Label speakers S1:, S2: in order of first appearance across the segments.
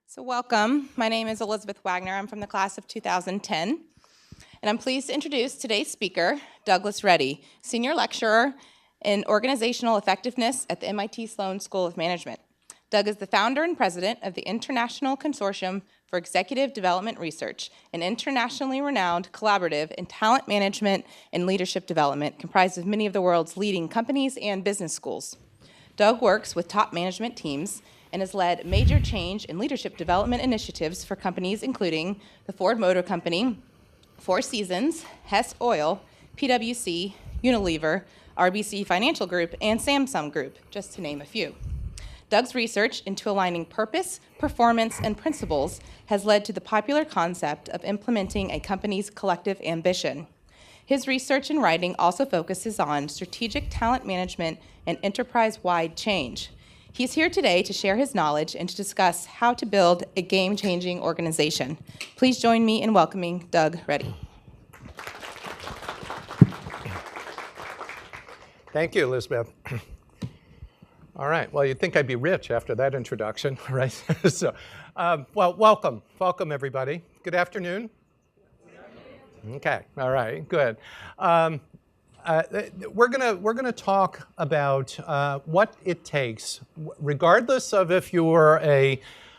S1: So welcome. My name is Elizabeth Wagner. I'm from the class of 2010. And I'm pleased to introduce today's speaker, Douglas Reddy, Senior Lecturer in Organizational Effectiveness at the MIT Sloan School of Management. Doug is the founder and president of the International Consortium for Executive Development Research, an internationally renowned collaborative in talent management and leadership development comprised of many of the world's leading companies and business schools. Doug works with top management teams and has led major change in leadership development initiatives for companies including the Ford Motor Company, Four Seasons, Hess Oil, PwC, Unilever, RBC Financial Group, and Samsung Group, just to name a few. Doug's research into aligning purpose, performance, and principles has led to the popular concept of implementing a company's collective ambition. His research and writing also focuses on strategic talent management and enterprise-wide change. He's here today to share his knowledge and to discuss how to build a game-changing organization. Please join me in welcoming Doug Reddy.
S2: Thank you, Elizabeth. All right, well, you'd think I'd be rich after that introduction, right? Welcome. Welcome, everybody. Good afternoon. Okay, all right, good. We're gonna talk about what it takes, regardless of if you're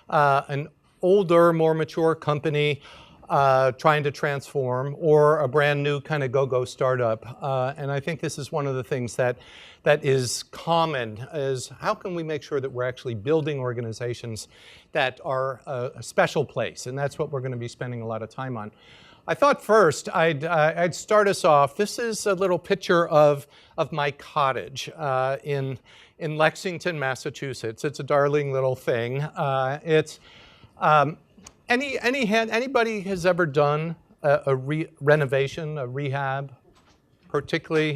S2: an older, more mature company trying to transform, or a brand new kind of go-go startup. And I think this is one of the things that is common, is how can we make sure that we're actually building organizations that are a special place? And that's what we're going to be spending a lot of time on. I thought first I'd start us off. This is a little picture of my cottage in Lexington, Massachusetts. It's a darling little thing. Anybody has ever done a renovation, a rehab, particularly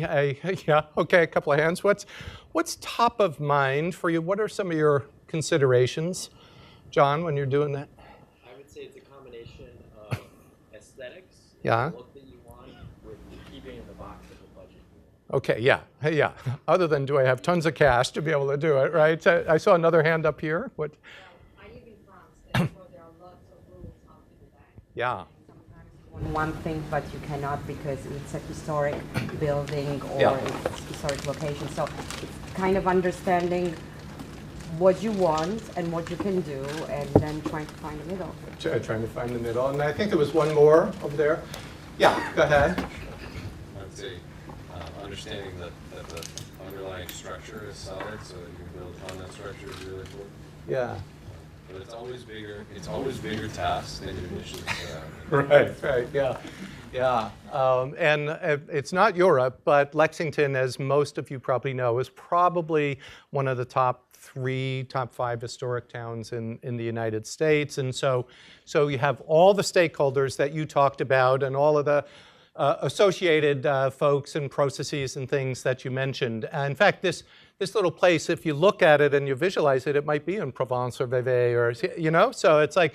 S2: yeah, okay, a couple of hands. What's top of mind for you? What are some of your considerations, John, when you're doing that?
S3: I would say it's a combination of aesthetics,
S2: yeah,
S3: the look that you want, with keeping in the box of the budget.
S2: Okay, yeah. Other than do I have tons of cash to be able to do it, right? I saw another hand up here. What?
S4: I live in France, so there are lots of rules how to do that.
S2: Yeah.
S4: Sometimes you want one thing, but you cannot because it's a historic building or
S2: Yeah.
S4: it's a historic location. So it's kind of understanding what you want and what you can do, and then trying to find the middle.
S2: Trying to find the middle. And I think there was one more over there. Yeah, go ahead.
S5: I would say understanding that the underlying structure is solid, so that you can build on that structure is really important.
S2: Yeah.
S5: But it's always bigger. It's always bigger tasks than you initially set out.
S2: Right, yeah. And it's not Europe, but Lexington, as most of you probably know, is probably one of the top 5 historic towns in the United States. And so you have all the stakeholders that you talked about and all of the associated folks and processes and things that you mentioned. In fact, this little place, if you look at it and you visualize it, it might be in Provence or Vevey, or, you know, so it's like,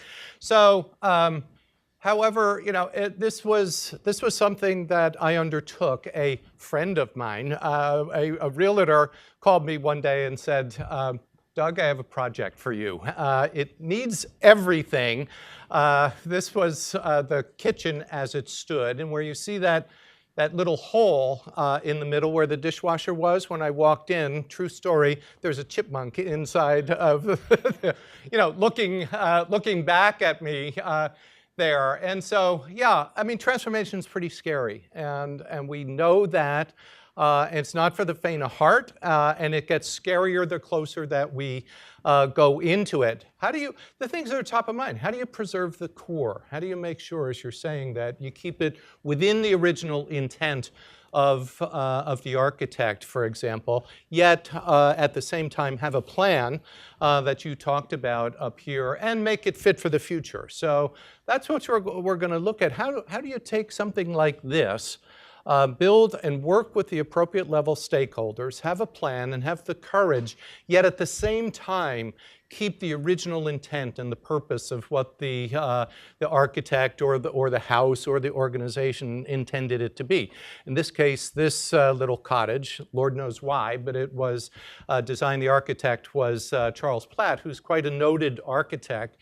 S2: however, you know, this was something that I undertook. A friend of mine, a realtor, called me one day and said, Doug, I have a project for you. It needs everything. This was the kitchen as it stood, and where you see that little hole in the middle where the dishwasher was when I walked in, true story, there's a chipmunk inside of, you know, looking back at me there. And so, yeah, I mean, transformation is pretty scary, and we know that. It's not for the faint of heart, and it gets scarier the closer that we go into it. The things that are top of mind, how do you preserve the core? How do you make sure, as you're saying, that you keep it within the original intent of the architect, for example, yet at the same time have a plan that you talked about up here and make it fit for the future? So that's what we're going to look at. How do you take something like this, build and work with the appropriate level stakeholders, have a plan, and have the courage, yet at the same time keep the original intent and the purpose of what the architect or the house or the organization intended it to be. In this case, this little cottage, Lord knows why, but it was designed, the architect was Charles Platt, who's quite a noted architect.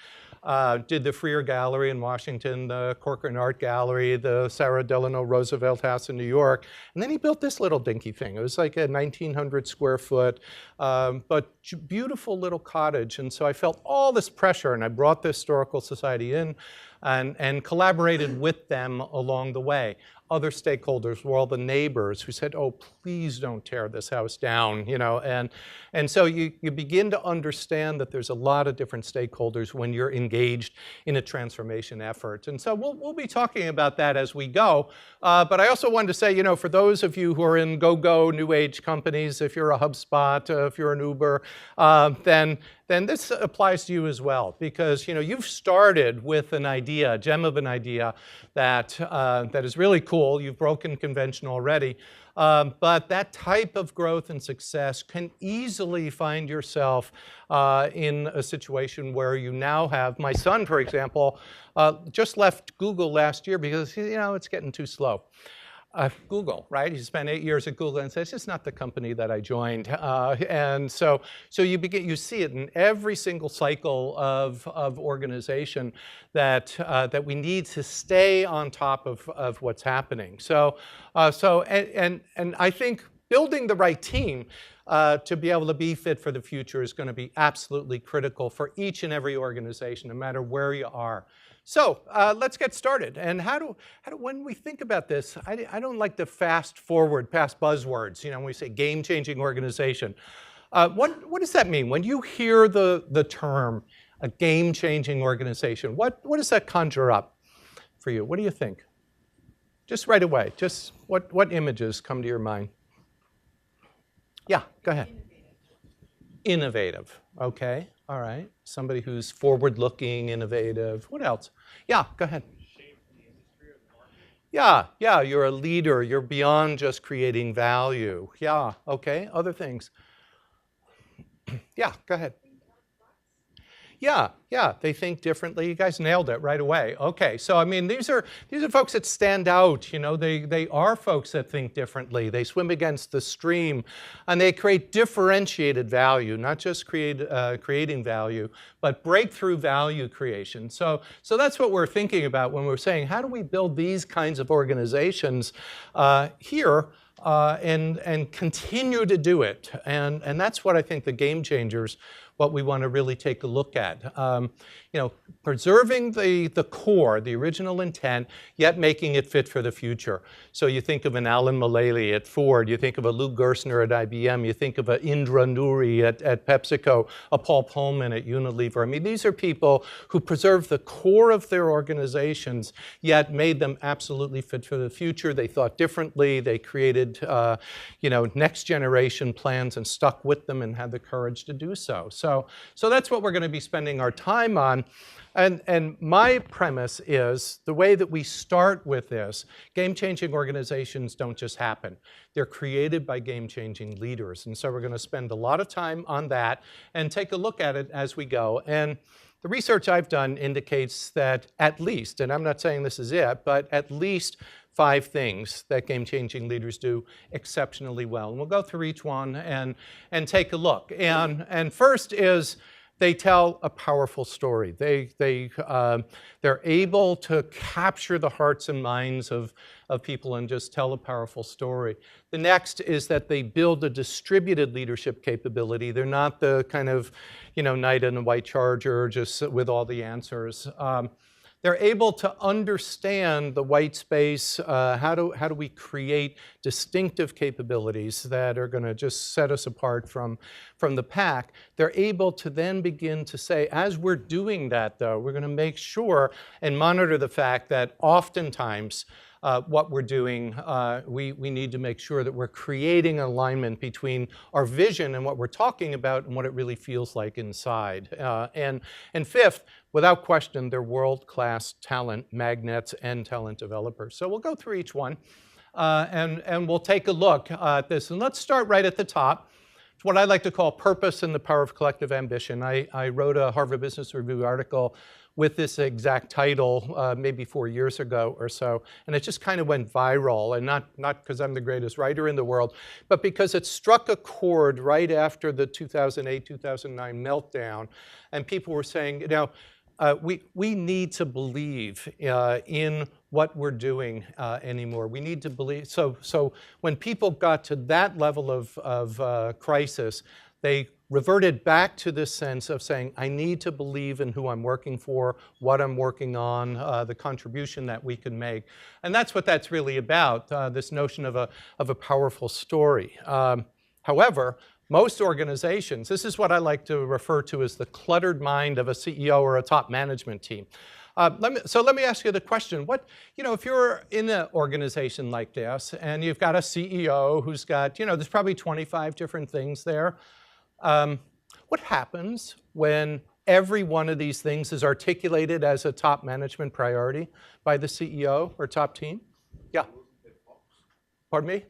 S2: did the Freer Gallery in Washington, the Corcoran Art Gallery, the Sarah Delano Roosevelt House in New York. And then he built this little dinky thing. It was like a 1,900 square foot, but beautiful little cottage. And so I felt all this pressure, and I brought the Historical Society in and collaborated with them along the way. Other stakeholders were all the neighbors who said, oh, please don't tear this house down, you know, and so you begin to understand that there's a lot of different stakeholders when you're engaged in a transformation effort. And so we'll be talking about that as we go. But I also wanted to say, you know, for those of you who are in go-go new age companies, if you're a HubSpot, if you're an Uber, then this applies to you as well, because you know you've started with an idea, a gem of an idea that is really cool. You've broken convention already, but that type of growth and success can easily find yourself in a situation where you now have. My son, for example, just left Google last year because you know it's getting too slow. Google, right? He spent 8 years at Google and says, it's just not the company that I joined. And so you see it in every single cycle of organization that we need to stay on top of what's happening. So I think building the right team to be able to be fit for the future is going to be absolutely critical for each and every organization, no matter where you are. So let's get started. And when we think about this, I don't like to fast forward past buzzwords. You know, when we say game-changing organization, what does that mean? When you hear the term a game-changing organization, what does that conjure up for you? What do you think? Just right away. Just what images come to your mind? Yeah, go ahead. Innovative. Okay. All right. Somebody who's forward-looking, innovative. What else? Yeah, go ahead. Yeah, you're a leader. You're beyond just creating value. Yeah, okay. Other things. Yeah, go ahead. Yeah, they think differently. You guys nailed it right away. Okay, so I mean, these are folks that stand out. You know, they are folks that think differently. They swim against the stream, and they create differentiated value, not just creating value, but breakthrough value creation. So that's what we're thinking about when we're saying, how do we build these kinds of organizations here? And continue to do it. And that's what I think the game changers, what we want to really take a look at. You know, preserving the core, the original intent, yet making it fit for the future. So you think of an Alan Mulally at Ford, you think of a Lou Gerstner at IBM, you think of an Indra Nooyi at PepsiCo, a Paul Pullman at Unilever. I mean, these are people who preserve the core of their organizations, yet made them absolutely fit for the future. They thought differently. They created, you know, next generation plans and stuck with them and had the courage to do so. So that's what we're going to be spending our time on. And my premise is the way that we start with this, game-changing organizations don't just happen. They're created by game-changing leaders. And so we're going to spend a lot of time on that and take a look at it as we go. And the research I've done indicates that at least, and I'm not saying this is it, but at least 5 things that game-changing leaders do exceptionally well. And we'll go through each one and take a look. And first is they tell a powerful story. They're able to capture the hearts and minds of people and just tell a powerful story. The next is that they build a distributed leadership capability. They're not the kind of, you know, knight in a white charger just with all the answers. They're able to understand the white space. How do we create distinctive capabilities that are going to just set us apart from the pack? They're able to then begin to say, as we're doing that, though, we're going to make sure and monitor the fact that oftentimes what we're doing, we need to make sure that we're creating an alignment between our vision and what we're talking about and what it really feels like inside. And fifth, without question, they're world-class talent magnets and talent developers. So we'll go through each one and we'll take a look at this. And let's start right at the top. It's what I like to call purpose and the power of collective ambition. I wrote a Harvard Business Review article with this exact title maybe 4 years ago or so, and it just kind of went viral, and not because I'm the greatest writer in the world, but because it struck a chord right after the 2008-2009 meltdown, and people were saying, you know, we need to believe in what we're doing anymore. We need to believe. So when people got to that level of crisis, they reverted back to this sense of saying, I need to believe in who I'm working for, what I'm working on, the contribution that we can make. And that's what that's really about, this notion of a powerful story. However, most organizations, this is what I like to refer to as the cluttered mind of a CEO or a top management team. So let me ask you the question, if you're in an organization like this and you've got a CEO who's got, there's probably 25 different things there. What happens when every one of these things is articulated as a top management priority by the CEO or top team? Yeah. Pardon me?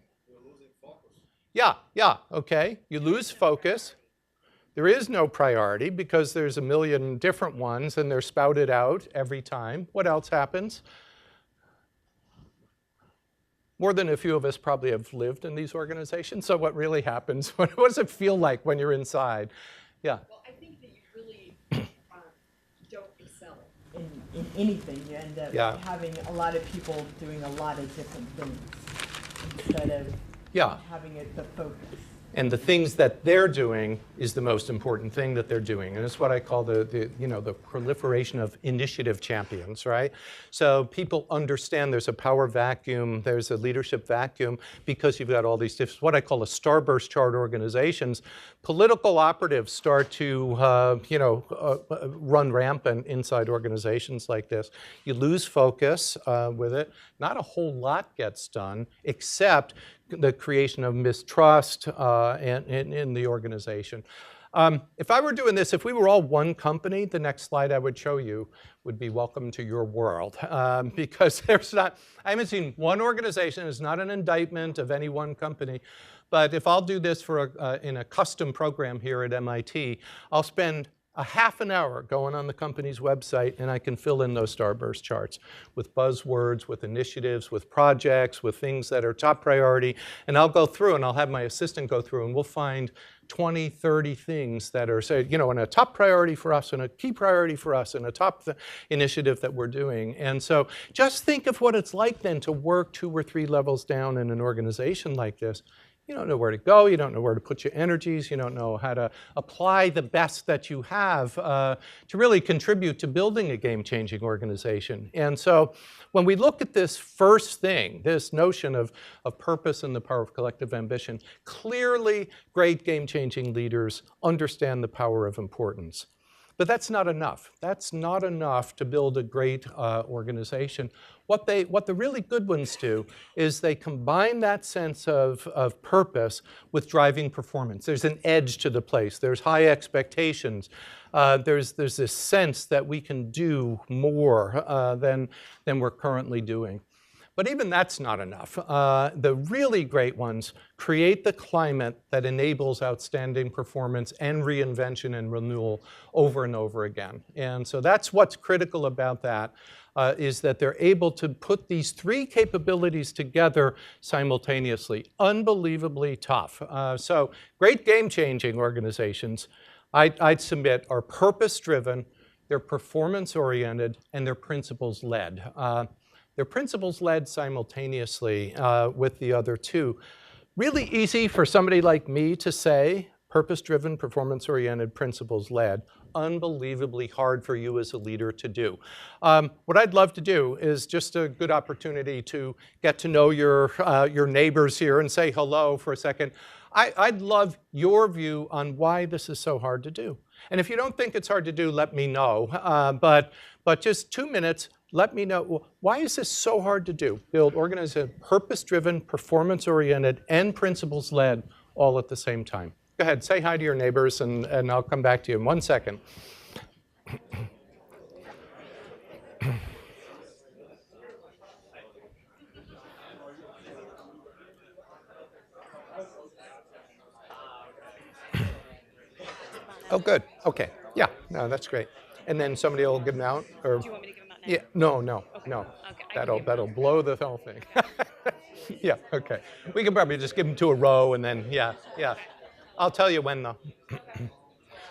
S2: Yeah, okay. You lose focus. There is no priority because there's a million different ones and they're spouted out every time. What else happens? More than a few of us probably have lived in these organizations. So what really happens? What does it feel like when you're inside? Yeah.
S6: Well, I think that you really don't excel in anything. You end up having a lot of people doing a lot of different things instead of having it the focus.
S2: And the things that they're doing is the most important thing that they're doing. And it's what I call the proliferation of initiative champions, right? So people understand there's a power vacuum, there's a leadership vacuum, because you've got all these different, what I call a starburst chart organizations. Political operatives start to, run rampant inside organizations like this. You lose focus with it. Not a whole lot gets done, except the creation of mistrust in the organization. If I were doing this, if we were all one company, the next slide I would show you would be welcome to your world. Because I haven't seen one organization, it's not an indictment of any one company, but if I'll do this in a custom program here at MIT, I'll spend a half an hour going on the company's website and I can fill in those starburst charts with buzzwords, with initiatives, with projects, with things that are top priority. And I'll go through and I'll have my assistant go through and we'll find 20, 30 things that are, say, and a top priority for us and a key priority for us and a top initiative that we're doing. And so just think of what it's like then to work 2 or 3 levels down in an organization like this. You don't know where to go, you don't know where to put your energies, you don't know how to apply the best that you have to really contribute to building a game-changing organization. And so when we look at this first thing, this notion of purpose and the power of collective ambition, clearly great game-changing leaders understand the power of importance. But that's not enough. That's not enough to build a great organization. What the really good ones do is they combine that sense of purpose with driving performance. There's an edge to the place. There's high expectations. There's this sense that we can do more than we're currently doing. But even that's not enough. The really great ones create the climate that enables outstanding performance and reinvention and renewal over and over again. And so that's what's critical about that, is that they're able to put these 3 capabilities together simultaneously. Unbelievably tough. So great game-changing organizations, I'd submit, are purpose-driven, they're performance-oriented, and they're principles-led. They're principles-led simultaneously with the other 2. Really easy for somebody like me to say, purpose-driven, performance-oriented, principles-led. Unbelievably hard for you as a leader to do. What I'd love to do is just a good opportunity to get to know your neighbors here and say hello for a second. I'd love your view on why this is so hard to do. And if you don't think it's hard to do, let me know. But just 2 minutes, let me know, why is this so hard to do? Build, organize a purpose-driven, performance-oriented, and principles-led all at the same time. Go ahead, say hi to your neighbors, and I'll come back to you in 1 second. Oh, good. Okay. Yeah. No, that's great. And then somebody will give them out, or
S7: Do you want me to give them out now?
S2: yeah. No.
S7: Okay.
S2: No.
S7: Okay, I can give
S2: That'll blow the whole thing. Yeah. Okay. We can probably just give them to a row, and then yeah. I'll tell you when though.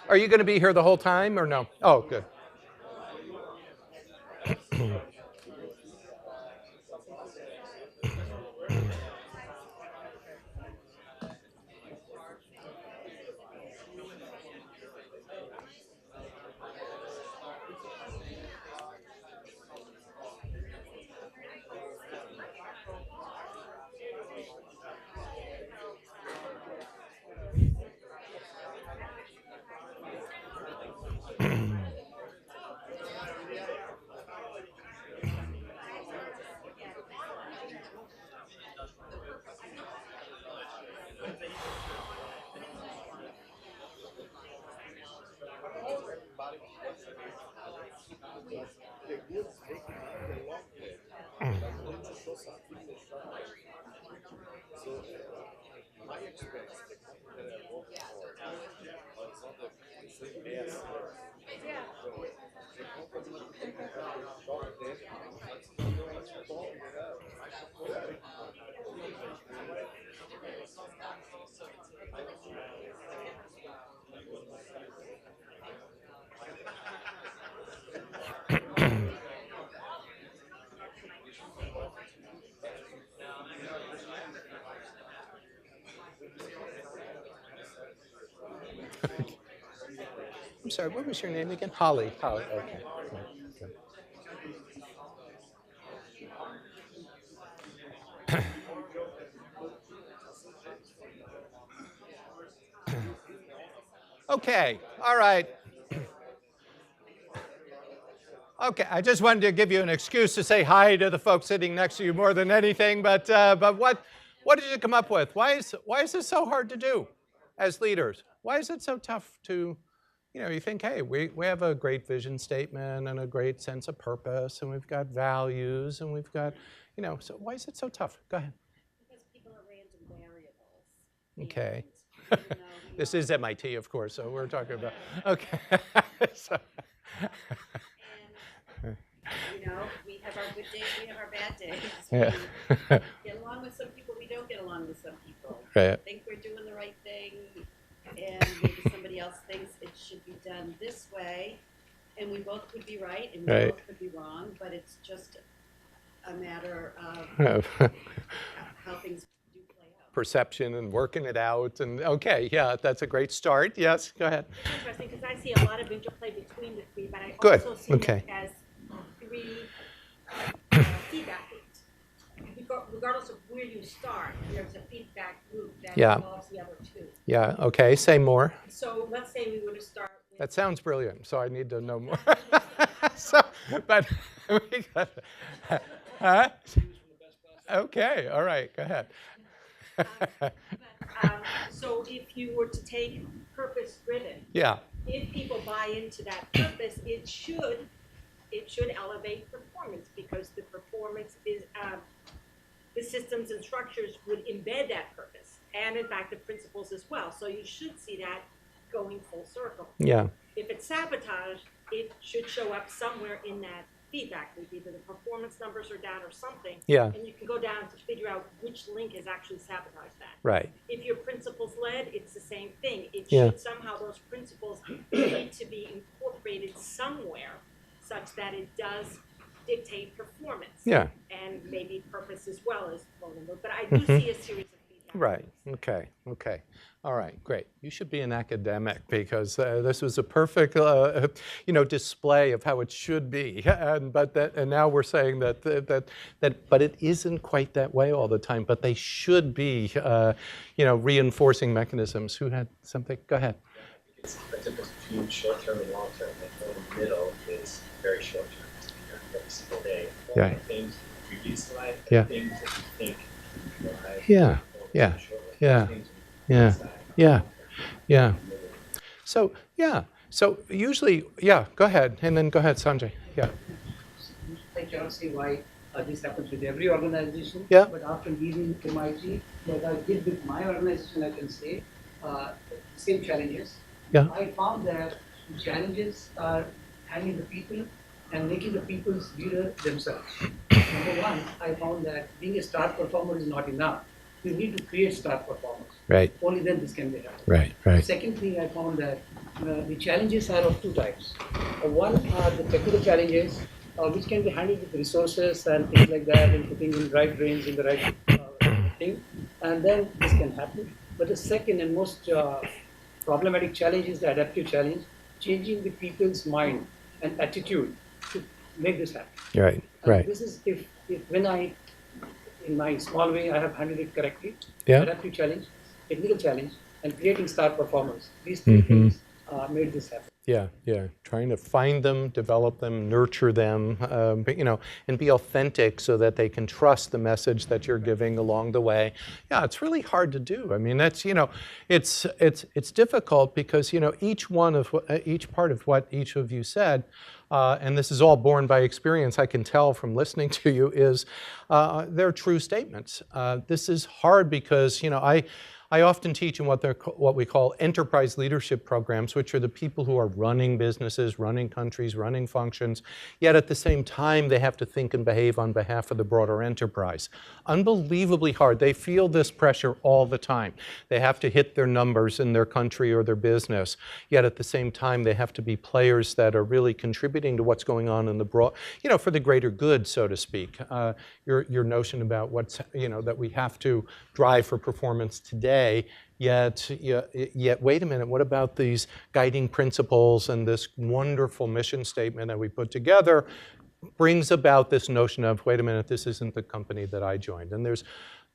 S2: Are you going to be here the whole time or no? Oh, good. I'm sorry, what was your name again? Holly. Holly, okay. Okay, all right. Okay, I just wanted to give you an excuse to say hi to the folks sitting next to you more than anything, but what did you come up with? Why is this so hard to do as leaders? Why is it so tough to, you think, hey, we have a great vision statement and a great sense of purpose, and we've got values, and we've got, so why is it so tough? Go ahead.
S7: Because people are random variables.
S2: Okay.
S7: And, you know,
S2: This is MIT, of course, so we're talking about, okay. So,
S7: we have our good days, we have our bad days.
S2: yeah.
S7: We get along with some people, we don't get along with some people.
S2: Right.
S7: We think we're doing the right thing, and maybe somebody else thinks it should be done this way, and we both could be right, and we
S2: Right.
S7: both could be wrong, but it's just a matter of how things do play out.
S2: Perception and working it out, and okay, yeah, that's a great start. Yes, go ahead.
S8: It's interesting because I see a lot of interplay between the three, but I
S2: Good,
S8: also see
S2: okay.
S8: it as three feedback loops. Regardless of where you start, there's a feedback loop that
S2: Yeah.
S8: involves the other two.
S2: Yeah, okay, say more.
S8: So let's say we were to start with
S2: That sounds brilliant, so I need to know more. So, but we got, huh? Okay, all right, go ahead.
S8: so if you were to take purpose-driven,
S2: Yeah,
S8: if people buy into that purpose, it should elevate performance because the performance is the systems and structures would embed that purpose and in fact the principles as well. So you should see that going full circle.
S2: yeah,
S8: If it's sabotage, it should show up somewhere in that feedback loop. Either the performance numbers are down or something.
S2: Yeah.
S8: And you can go down to figure out which link has actually sabotaged that.
S2: right,
S8: If you're principles led, it's the same thing. It
S2: Yeah.
S8: should somehow, those principles need to be incorporated somewhere such that it does dictate performance.
S2: yeah,
S8: And maybe purpose as well as vulnerable. But I do see a series of feedback.
S2: right, okay. All right, great. You should be an academic because this was a perfect, display of how it should be. And now we're saying that but it isn't quite that way all the time. But they should be, reinforcing mechanisms. Who had something? Go ahead.
S3: It's a difference between short-term and long-term. And the middle is very short-term. Every single day.
S2: Yeah.
S3: The things you visualize,
S2: Yeah.
S3: things that you think you drive,
S2: Yeah, yeah, yeah, yeah. So usually, go ahead, and then go ahead, Sanjay. Yeah.
S9: I cannot say why this happens with every organization.
S2: Yeah.
S9: But after leaving MIT, what I did with my organization, I can say, same challenges.
S2: Yeah.
S9: I found that the challenges are handling the people and making the people's leader themselves. Number one, I found that being a star performer is not enough. You need to create star performers.
S2: Right,
S9: Only then this can be done.
S2: right.
S9: Second thing, I found that the challenges are of two types. One are the technical challenges which can be handled with resources and things like that, and putting in right brains in the right thing, and then this can happen. But the second and most problematic challenge is the adaptive challenge, changing the people's mind and attitude to make this happen.
S2: Right, right.
S9: This is if when I, in my small way, I have handled it correctly.
S2: Yeah.
S9: Adaptive challenge, technical challenge, and creating star performers. These three things made this happen.
S2: Yeah, yeah. Trying to find them, develop them, nurture them, but, you know, and be authentic so that they can trust the message that you're giving along the way. Yeah, it's really hard to do. I mean, that's, you know, it's difficult because, you know, each part of what each of you said, and this is all borne by experience, I can tell from listening to you, is they're true statements. This is hard because, you know, I often teach in what we call enterprise leadership programs, which are the people who are running businesses, running countries, running functions, yet at the same time they have to think and behave on behalf of the broader enterprise. Unbelievably hard. They feel this pressure all the time. They have to hit their numbers in their country or their business, yet at the same time they have to be players that are really contributing to what's going on in the broad, you know, for the greater good, so to speak. Your notion about what's, you know, that we have to drive for performance today, yet wait a minute, what about these guiding principles and this wonderful mission statement that we put together brings about this notion of, wait a minute, this isn't the company that I joined. And there's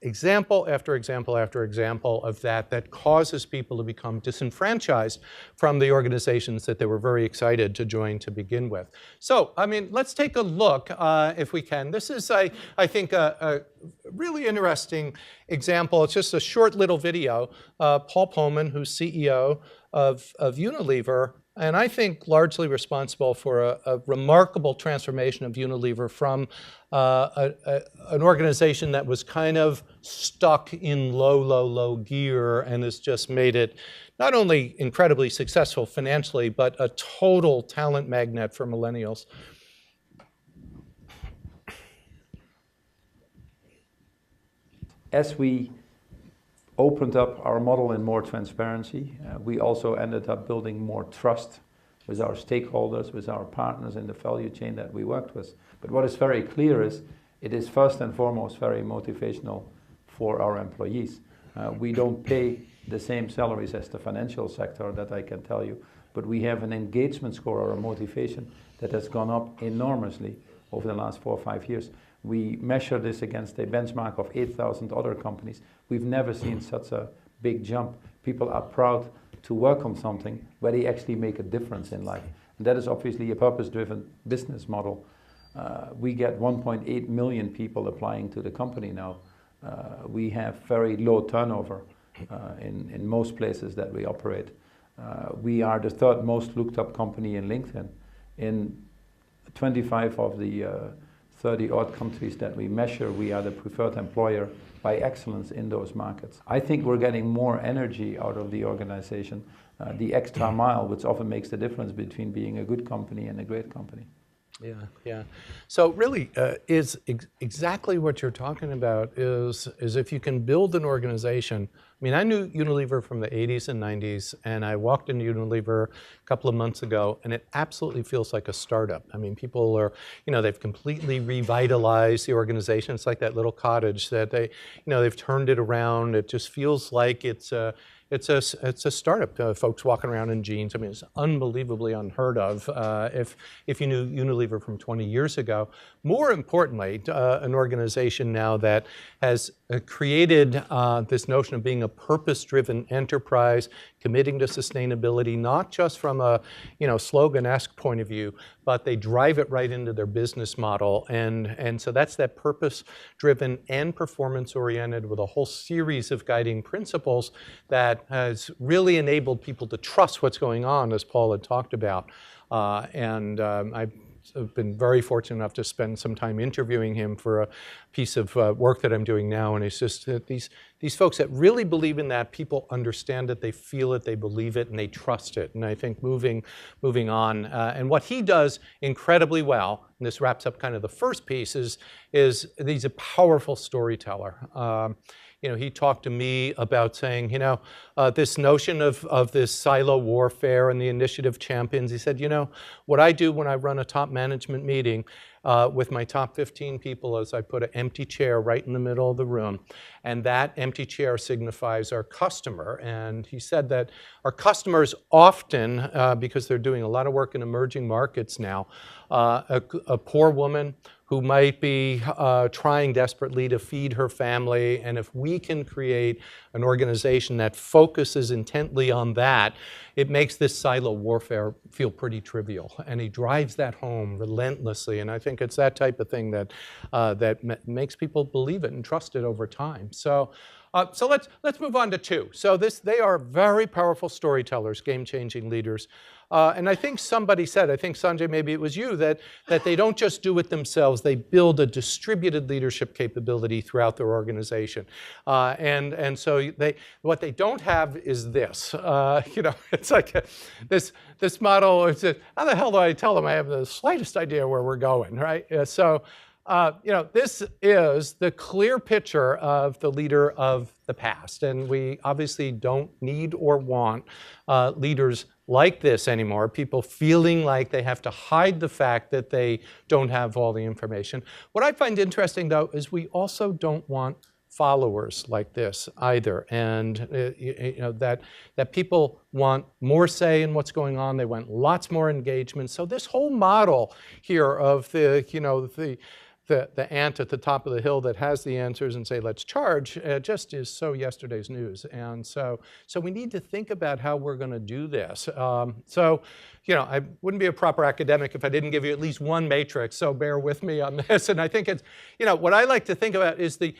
S2: example after example after example of that causes people to become disenfranchised from the organizations that they were very excited to join to begin with. So, I mean, let's take a look, if we can. This is, I think, a really interesting example. It's just a short little video. Paul Polman, who's CEO of Unilever, and I think largely responsible for a remarkable transformation of Unilever from an organization that was kind of stuck in low gear and has just made it not only incredibly successful financially, but a total talent magnet for millennials.
S10: As we opened up our model in more transparency, we also ended up building more trust with our stakeholders, with our partners in the value chain that we worked with. But what is very clear is it is first and foremost very motivational for our employees. We don't pay the same salaries as the financial sector, that I can tell you, but we have an engagement score or a motivation that has gone up enormously over the last 4 or 5 years. We measure this against a benchmark of 8,000 other companies. We've never seen such a big jump. People are proud to work on something where they actually make a difference in life. And that is obviously a purpose-driven business model. We get 1.8 million people applying to the company now. We have very low turnover in most places that we operate. We are the third most looked up company in LinkedIn. In 25 of the 30-odd countries that we measure, we are the preferred employer by excellence in those markets. I think we're getting more energy out of the organization, the extra mile, which often makes the difference between being a good company and a great company.
S2: Yeah, yeah. So really, is exactly what you're talking about is if you can build an organization. I mean, I knew Unilever from the 80s and 90s, and I walked into Unilever a couple of months ago, and it absolutely feels like a startup. I mean, people are, you know, they've completely revitalized the organization. It's like that little cottage that they, you know, they've turned it around. It just feels like it's a startup. Folks walking around in jeans. I mean, it's unbelievably unheard of if you knew Unilever from 20 years ago. More importantly, an organization now that has created this notion of being a purpose-driven enterprise, committing to sustainability, not just from a, you know, slogan-esque point of view, but they drive it right into their business model. And so that's that purpose-driven and performance-oriented with a whole series of guiding principles that has really enabled people to trust what's going on, as Paul had talked about. I've been very fortunate enough to spend some time interviewing him for a piece of work that I'm doing now, and it's just these folks that really believe in that, people understand it, they feel it, they believe it, and they trust it. And I think moving on, and what he does incredibly well, and this wraps up kind of the first piece, is he's a powerful storyteller. he talked to me about saying, this notion of this silo warfare and the initiative champions. He said, what I do when I run a top management meeting with my top 15 people is I put an empty chair right in the middle of the room, and that empty chair signifies our customer. And he said that our customers often, because they're doing a lot of work in emerging markets now, a poor woman who might be trying desperately to feed her family, and if we can create an organization that focuses intently on that, it makes this silo warfare feel pretty trivial. And he drives that home relentlessly, and I think it's that type of thing that makes people believe it and trust it over time. So let's move on to 2. So they are very powerful storytellers, game-changing leaders. And I think somebody said, I think Sanjay, maybe it was you, that they don't just do it themselves, they build a distributed leadership capability throughout their organization. And so what they don't have is this. It's like this model, it's how the hell do I tell them I have the slightest idea where we're going, right? So this is the clear picture of the leader of the past. And we obviously don't need or want leaders like this anymore, people feeling like they have to hide the fact that they don't have all the information. What I find interesting, though, is we also don't want followers like this either, and that people want more say in what's going on. They want lots more engagement. So this whole model here of the ant at the top of the hill that has the answers and say, let's charge, just is so yesterday's news. And so we need to think about how we're going to do this. I wouldn't be a proper academic if I didn't give you at least one matrix, so bear with me on this. And I think it's, what I like to think about is the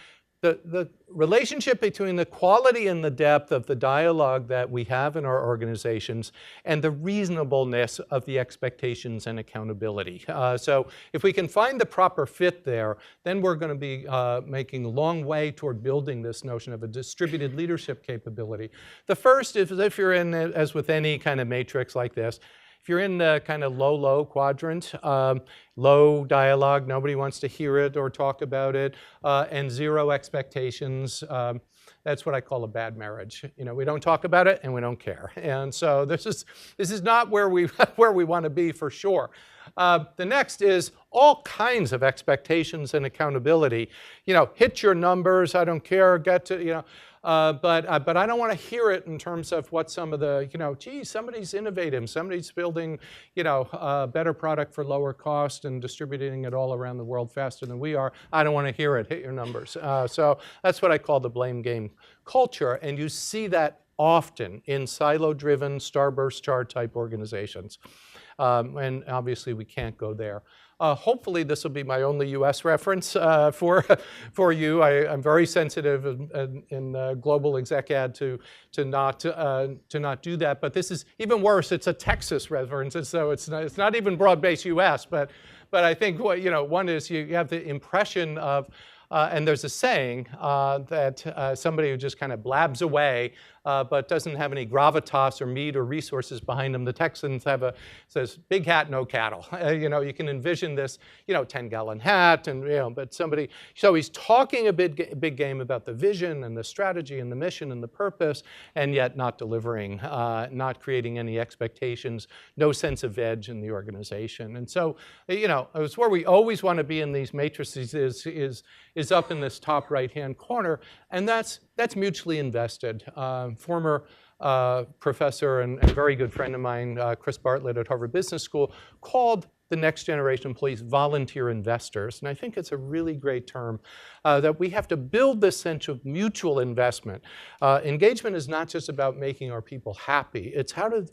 S2: relationship between the quality and the depth of the dialogue that we have in our organizations and the reasonableness of the expectations and accountability. So if we can find the proper fit there, then we're going to be making a long way toward building this notion of a distributed leadership capability. The first is if you're in, as with any kind of matrix like this, if you're in the kind of low quadrant, low dialogue, nobody wants to hear it or talk about it, and zero expectations, that's what I call a bad marriage. We don't talk about it and we don't care. And so this is not where we want to be for sure. The next is all kinds of expectations and accountability. Hit your numbers, I don't care, get to, but I don't want to hear it in terms of what some of the, geez, somebody's innovative, somebody's building, a better product for lower cost and distributing it all around the world faster than we are. I don't want to hear it, hit your numbers. So that's what I call the blame game culture, and you see that often in silo-driven, starburst chart type organizations. And obviously we can't go there. Hopefully this will be my only US reference for you. I'm very sensitive in global exec ad to not do that, but this is even worse. It's a Texas reference, and so it's not even broad-based US, but I think one is you have the impression of and there's a saying that somebody who just kind of blabs away but doesn't have any gravitas or meat or resources behind them. The Texans says, big hat, no cattle. You can envision this, 10-gallon hat, and but somebody. So he's talking a big game about the vision and the strategy and the mission and the purpose, and yet not delivering, not creating any expectations, no sense of edge in the organization. And so, it's where we always want to be in these matrices is up in this top right-hand corner, and that's mutually invested. Former professor and very good friend of mine, Chris Bartlett at Harvard Business School, called the next generation employees volunteer investors. And I think it's a really great term that we have to build this sense of mutual investment. Engagement is not just about making our people happy. It's how do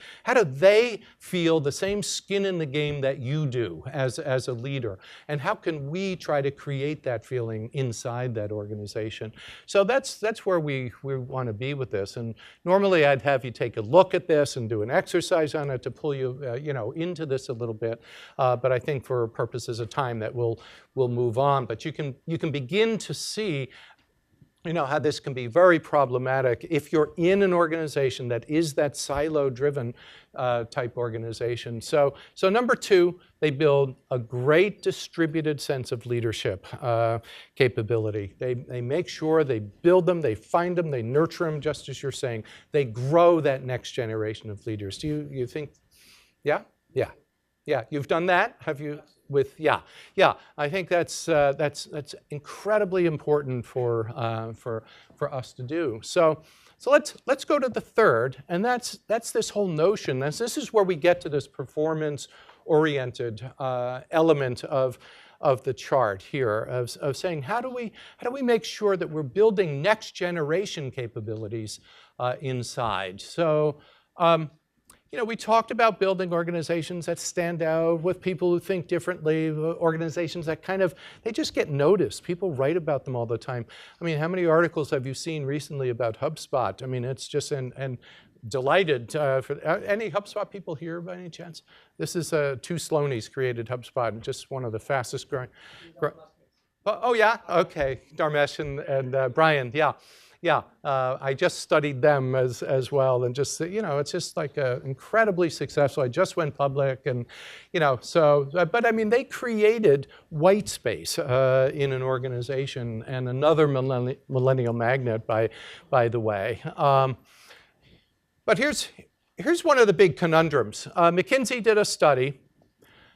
S2: they feel the same skin in the game that you do as a leader? And how can we try to create that feeling inside that organization? So that's where we want to be with this. And normally I'd have you take a look at this and do an exercise on it to pull you into this a little bit. But I think for purposes of time that we'll move on. But you can begin to see how this can be very problematic if you're in an organization that is that silo-driven type organization. So number 2, they build a great distributed sense of leadership capability. They make sure they build them, they find them, they nurture them, just as you're saying. They grow that next generation of leaders. Do you think, yeah? Yeah, you've done that? Have you? Yeah, I think that's incredibly important for us to do. So let's go to the third, and that's this whole notion. This is where we get to this performance-oriented element of the chart here of saying how do we make sure that we're building next generation capabilities inside. So. We talked about building organizations that stand out with people who think differently, organizations that they just get noticed. People write about them all the time. I mean, how many articles have you seen recently about HubSpot? I mean, it's just, and delighted for any HubSpot people here by any chance? This is 2 Sloanies created HubSpot, and just one of the fastest growing. Oh yeah, okay, Dharmesh and Brian, yeah. Yeah, I just studied them as well, and just it's just like incredibly successful. I just went public, and but I mean they created white space in an organization, and another millennial magnet by the way. But here's one of the big conundrums. McKinsey did a study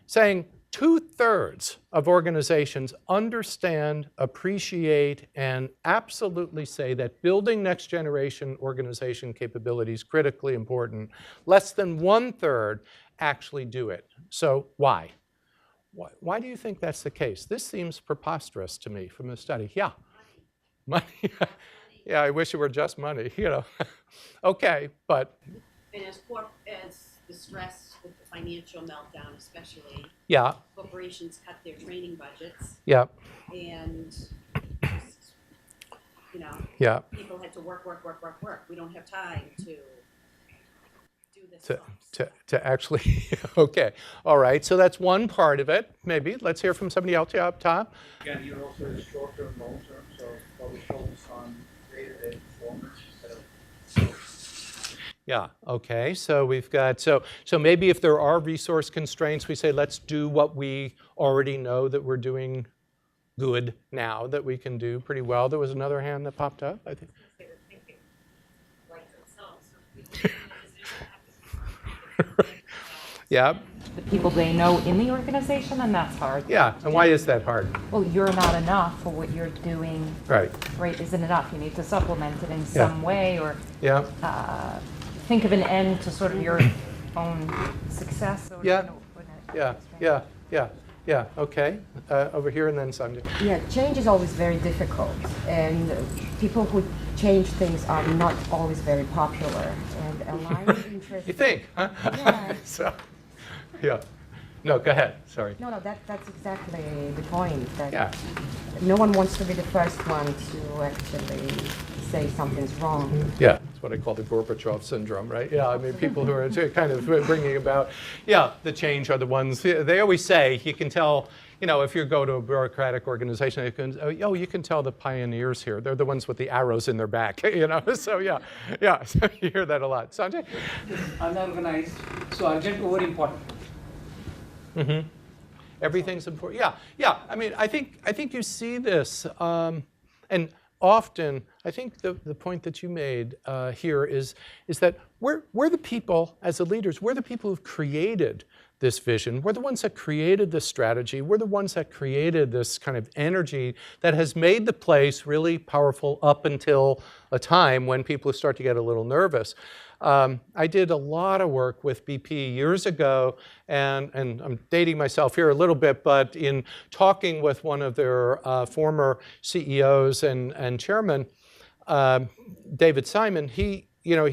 S2: saying 2/3 of organizations understand, appreciate, and absolutely say that building next generation organization capability is critically important. Less than 1/3 actually do it. So why? Why do you think that's the case? This seems preposterous to me from the study. Yeah. Money. Yeah, I wish it were just money, Okay, but.
S7: And as the stress with the financial meltdown especially,
S2: yeah,
S7: corporations cut their training budgets.
S2: Yeah.
S7: And just,
S2: yeah,
S7: people had to work. We don't have time to do this.
S2: To actually, okay, all right. So that's one part of it. Maybe let's hear from somebody else up top.
S9: Again, you're also short-term, long-term, so probably focus on day-to-day performance instead of.
S2: Yeah, okay, so we've got, so maybe if there are resource constraints, we say let's do what we already know that we're doing good now, that we can do pretty well. There was another hand that popped up, I think. Yeah.
S11: The people they know in the organization, and that's hard.
S2: Yeah, and why is that hard?
S11: Well, you're not enough for what you're doing.
S2: Right.
S11: Right, isn't enough. You need to supplement it in some way, or think of an end to sort of your own success. Or,
S2: yeah, okay. Over here and then Sanjay.
S4: Yeah, change is always very difficult, and people who change things are not always very popular, and aligned interests.
S2: You think, huh?
S4: Yeah.
S2: So, yeah. No, go ahead, sorry.
S4: No, that's exactly the point, that no one wants to be the first one to actually say something's wrong.
S2: Yeah, that's what I call the Gorbachev syndrome, right? Yeah, I mean, people who are kind of bringing about, the change are the ones, they always say, you can tell, if you go to a bureaucratic organization, you can tell the pioneers here. They're the ones with the arrows in their back, so so you hear that a lot. Sanjay?
S9: Unorganized, so urgent over important.
S2: Mm-hmm. Everything's important. Yeah. I mean, I think you see this, and often I think the point that you made here is that we're the people as the leaders. We're the people who've created this vision. We're the ones that created this strategy. We're the ones that created this kind of energy that has made the place really powerful up until a time when people start to get a little nervous. I did a lot of work with BP years ago, and I'm dating myself here a little bit, but in talking with one of their former CEOs and chairman, David Simon, he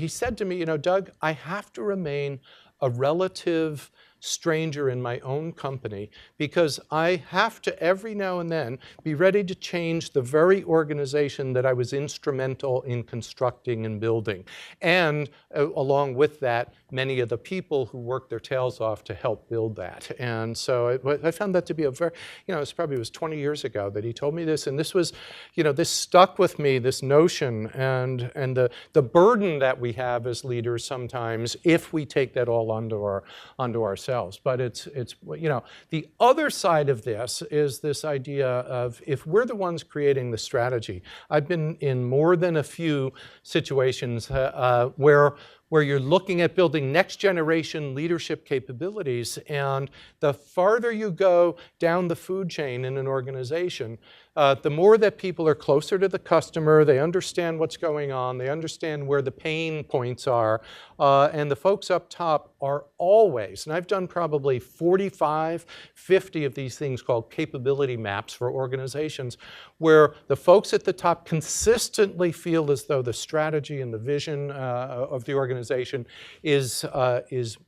S2: said to me, Doug, I have to remain a relative stranger in my own company, because I have to every now and then be ready to change the very organization that I was instrumental in constructing and building. And along with that, many of the people who worked their tails off to help build that. And so I found that to be a very, it probably was 20 years ago that he told me this, and this was, this stuck with me, this notion, and the burden that we have as leaders sometimes if we take that all onto ourselves. But it's the other side of this is this idea of if we're the ones creating the strategy. I've been in more than a few situations where you're looking at building next generation leadership capabilities, and the farther you go down the food chain in an organization, the more that people are closer to the customer, they understand what's going on, they understand where the pain points are, and the folks up top are always, and I've done probably 45, 50 of these things called capability maps for organizations, where the folks at the top consistently feel as though the strategy and the vision of the organization is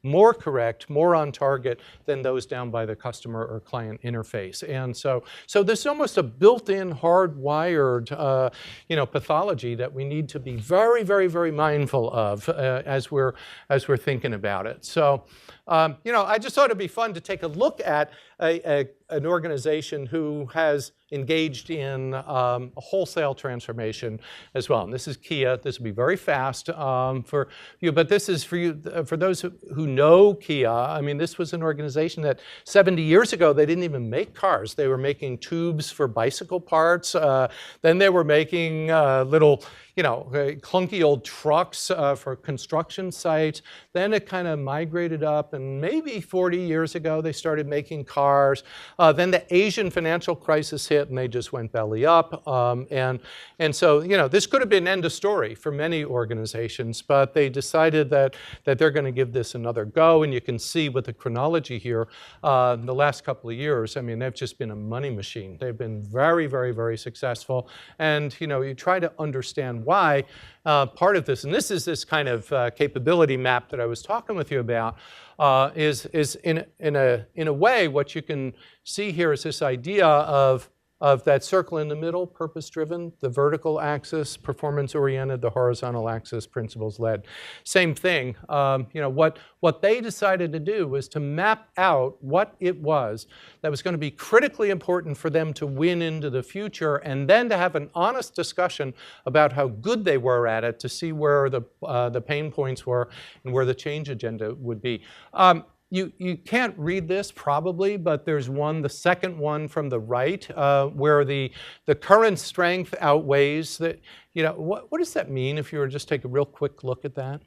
S2: more correct, more on target than those down by the customer or client interface. And so there's almost a built-in, hardwired, pathology that we need to be very, very, very mindful of as we're thinking about it. So, I just thought it'd be fun to take a look at an organization who has engaged in a wholesale transformation as well. And this is Kia. This will be very fast for you, but this is for you, for those who know Kia. I mean, this was an organization that 70 years ago, they didn't even make cars. They were making tubes for bicycle parts. Then they were making little, clunky old trucks for construction sites. Then it kind of migrated up, and maybe 40 years ago, they started making cars. Then the Asian financial crisis hit, and they just went belly up. And so, this could have been end of story for many organizations, but they decided that they're going to give this another go. And you can see with the chronology here, the last couple of years, I mean, they've just been a money machine. They've been very, very, very successful. And, you try to understand why. Part of this, and this is this kind of capability map that I was talking with you about, is in a way what you can see here is this idea of that circle in the middle, purpose-driven, the vertical axis, performance-oriented, the horizontal axis, principles-led. Same thing. What they decided to do was to map out what it was that was going to be critically important for them to win into the future, and then to have an honest discussion about how good they were at it to see where the pain points were and where the change agenda would be. You can't read this probably, but there's the second one from the right, where the current strength outweighs that. What does that mean if you were just take a real quick look at that?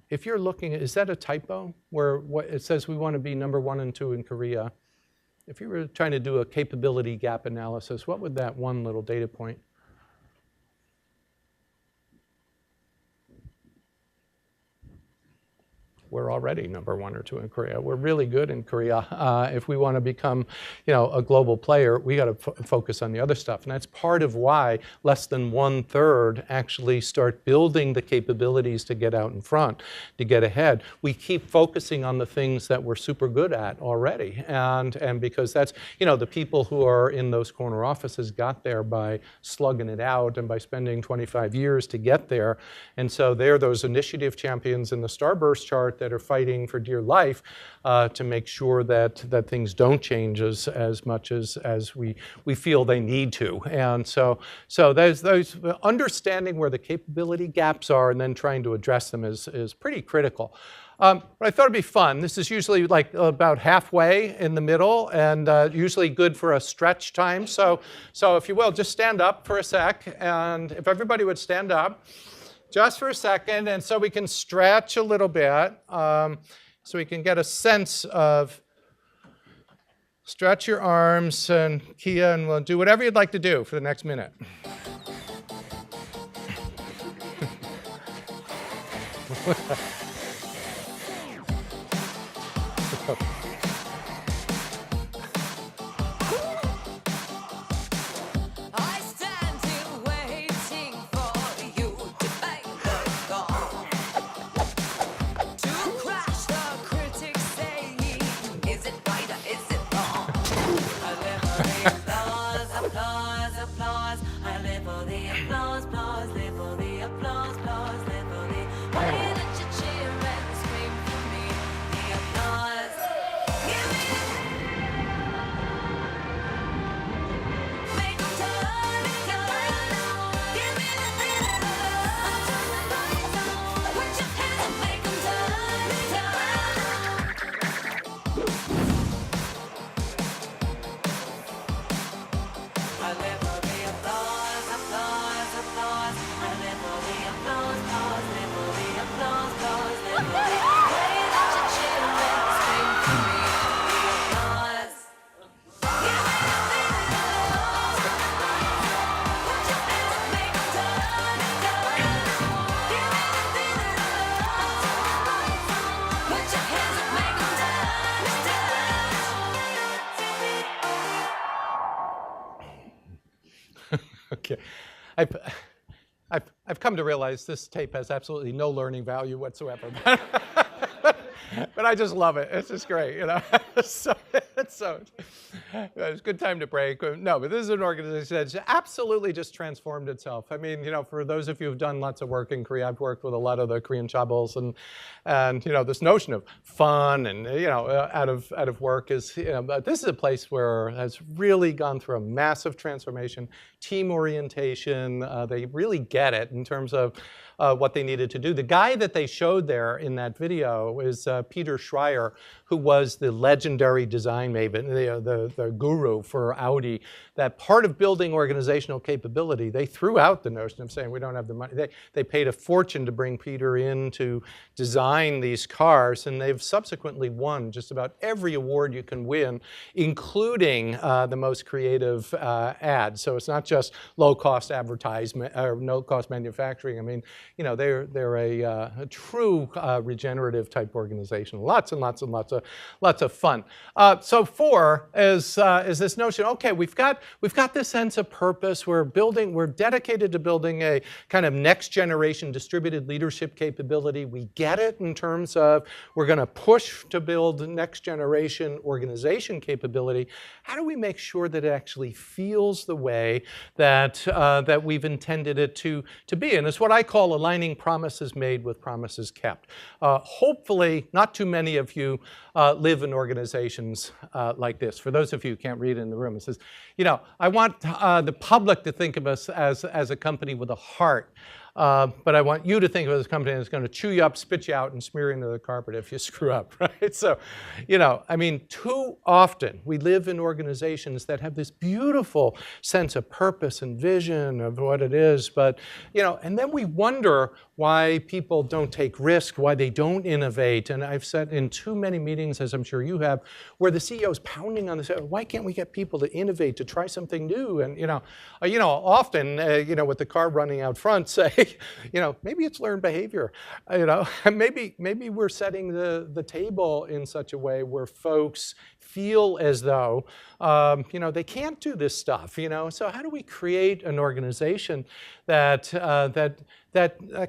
S2: If you're looking at, is that a typo where it says we want to be number 1 and 2 in Korea? If you were trying to do a capability gap analysis, what would that one little data point? We're already number 1 or 2 in Korea. We're really good in Korea. If we want to become, a global player, we got to focus on the other stuff. And that's part of why less than 1/3 actually start building the capabilities to get out in front, to get ahead. We keep focusing on the things that we're super good at already. And because that's, the people who are in those corner offices got there by slugging it out and by spending 25 years to get there. And so they're those initiative champions in the Starburst chart that are fighting for dear life to make sure that things don't change as much as we feel they need to. And so there's those understanding where the capability gaps are and then trying to address them is pretty critical. But I thought it'd be fun. This is usually like about halfway in the middle, and usually good for a stretch time. So if you will, just stand up for a sec, and if everybody would stand up just for a second, and so we can stretch a little bit, so we can get a sense of, stretch your arms, and Kia, and we'll do whatever you'd like to do for the next minute. Okay. I've come to realize this tape has absolutely no learning value whatsoever. But I just love it. It's just great, you know. so it's a good time to break. No, but this is an organization that's absolutely just transformed itself. I mean, you know, for those of you who've done lots of work in Korea, I've worked with a lot of the Korean chaebols, and you know, this notion of fun and you know, out of work is, you know, but this is a place where has really gone through a massive transformation, team orientation. They really get it in terms of what they needed to do. The guy that they showed there in that video is Peter Schreier, who was the legendary design maven, the guru for Audi. That part of building organizational capability, they threw out the notion of saying we don't have the money. They paid a fortune to bring Peter in to design these cars, and they've subsequently won just about every award you can win, including the most creative ad. So it's not just low-cost advertisement or no-cost manufacturing. I mean, you know, they're a true regenerative type organization. Lots and lots and lots of fun. So 4 is this notion. Okay, we've got this sense of purpose. We're dedicated to building a kind of next generation distributed leadership capability. We get it in terms of we're going to push to build next generation organization capability. How do we make sure that it actually feels the way that we've intended it to be? And it's what I call aligning promises made with promises kept. Hopefully, not too many of you live in organizations like this. For those of you who can't read in the room, it says, you know, I want the public to think of us as a company with a heart. But I want you to think of it as a company that's going to chew you up, spit you out, and smear you into the carpet if you screw up, right? So, you know, I mean, too often we live in organizations that have this beautiful sense of purpose and vision of what it is, but, you know, and then we wonder why people don't take risk, why they don't innovate. And I've said in too many meetings, as I'm sure you have, where the CEO is pounding on the side, why can't we get people to innovate, to try something new? And, you know, often, you know, with the car running out front, say, you know, maybe it's learned behavior. You know, maybe we're setting the table in such a way where folks feel as though, you know, they can't do this stuff. You know, so how do we create an organization that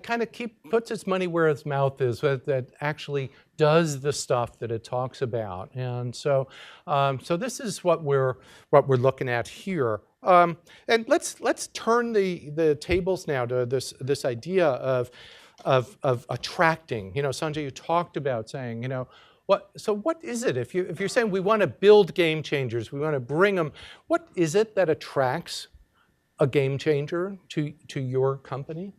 S2: kind of puts its money where its mouth is, that actually does the stuff that it talks about? And so, so this is what we're looking at here. And let's turn the tables now to this idea of attracting. You know, Sanjay, you talked about saying, you know, what is it? If you're saying we want to build game changers, we want to bring them, what is it that attracts a game changer to your company?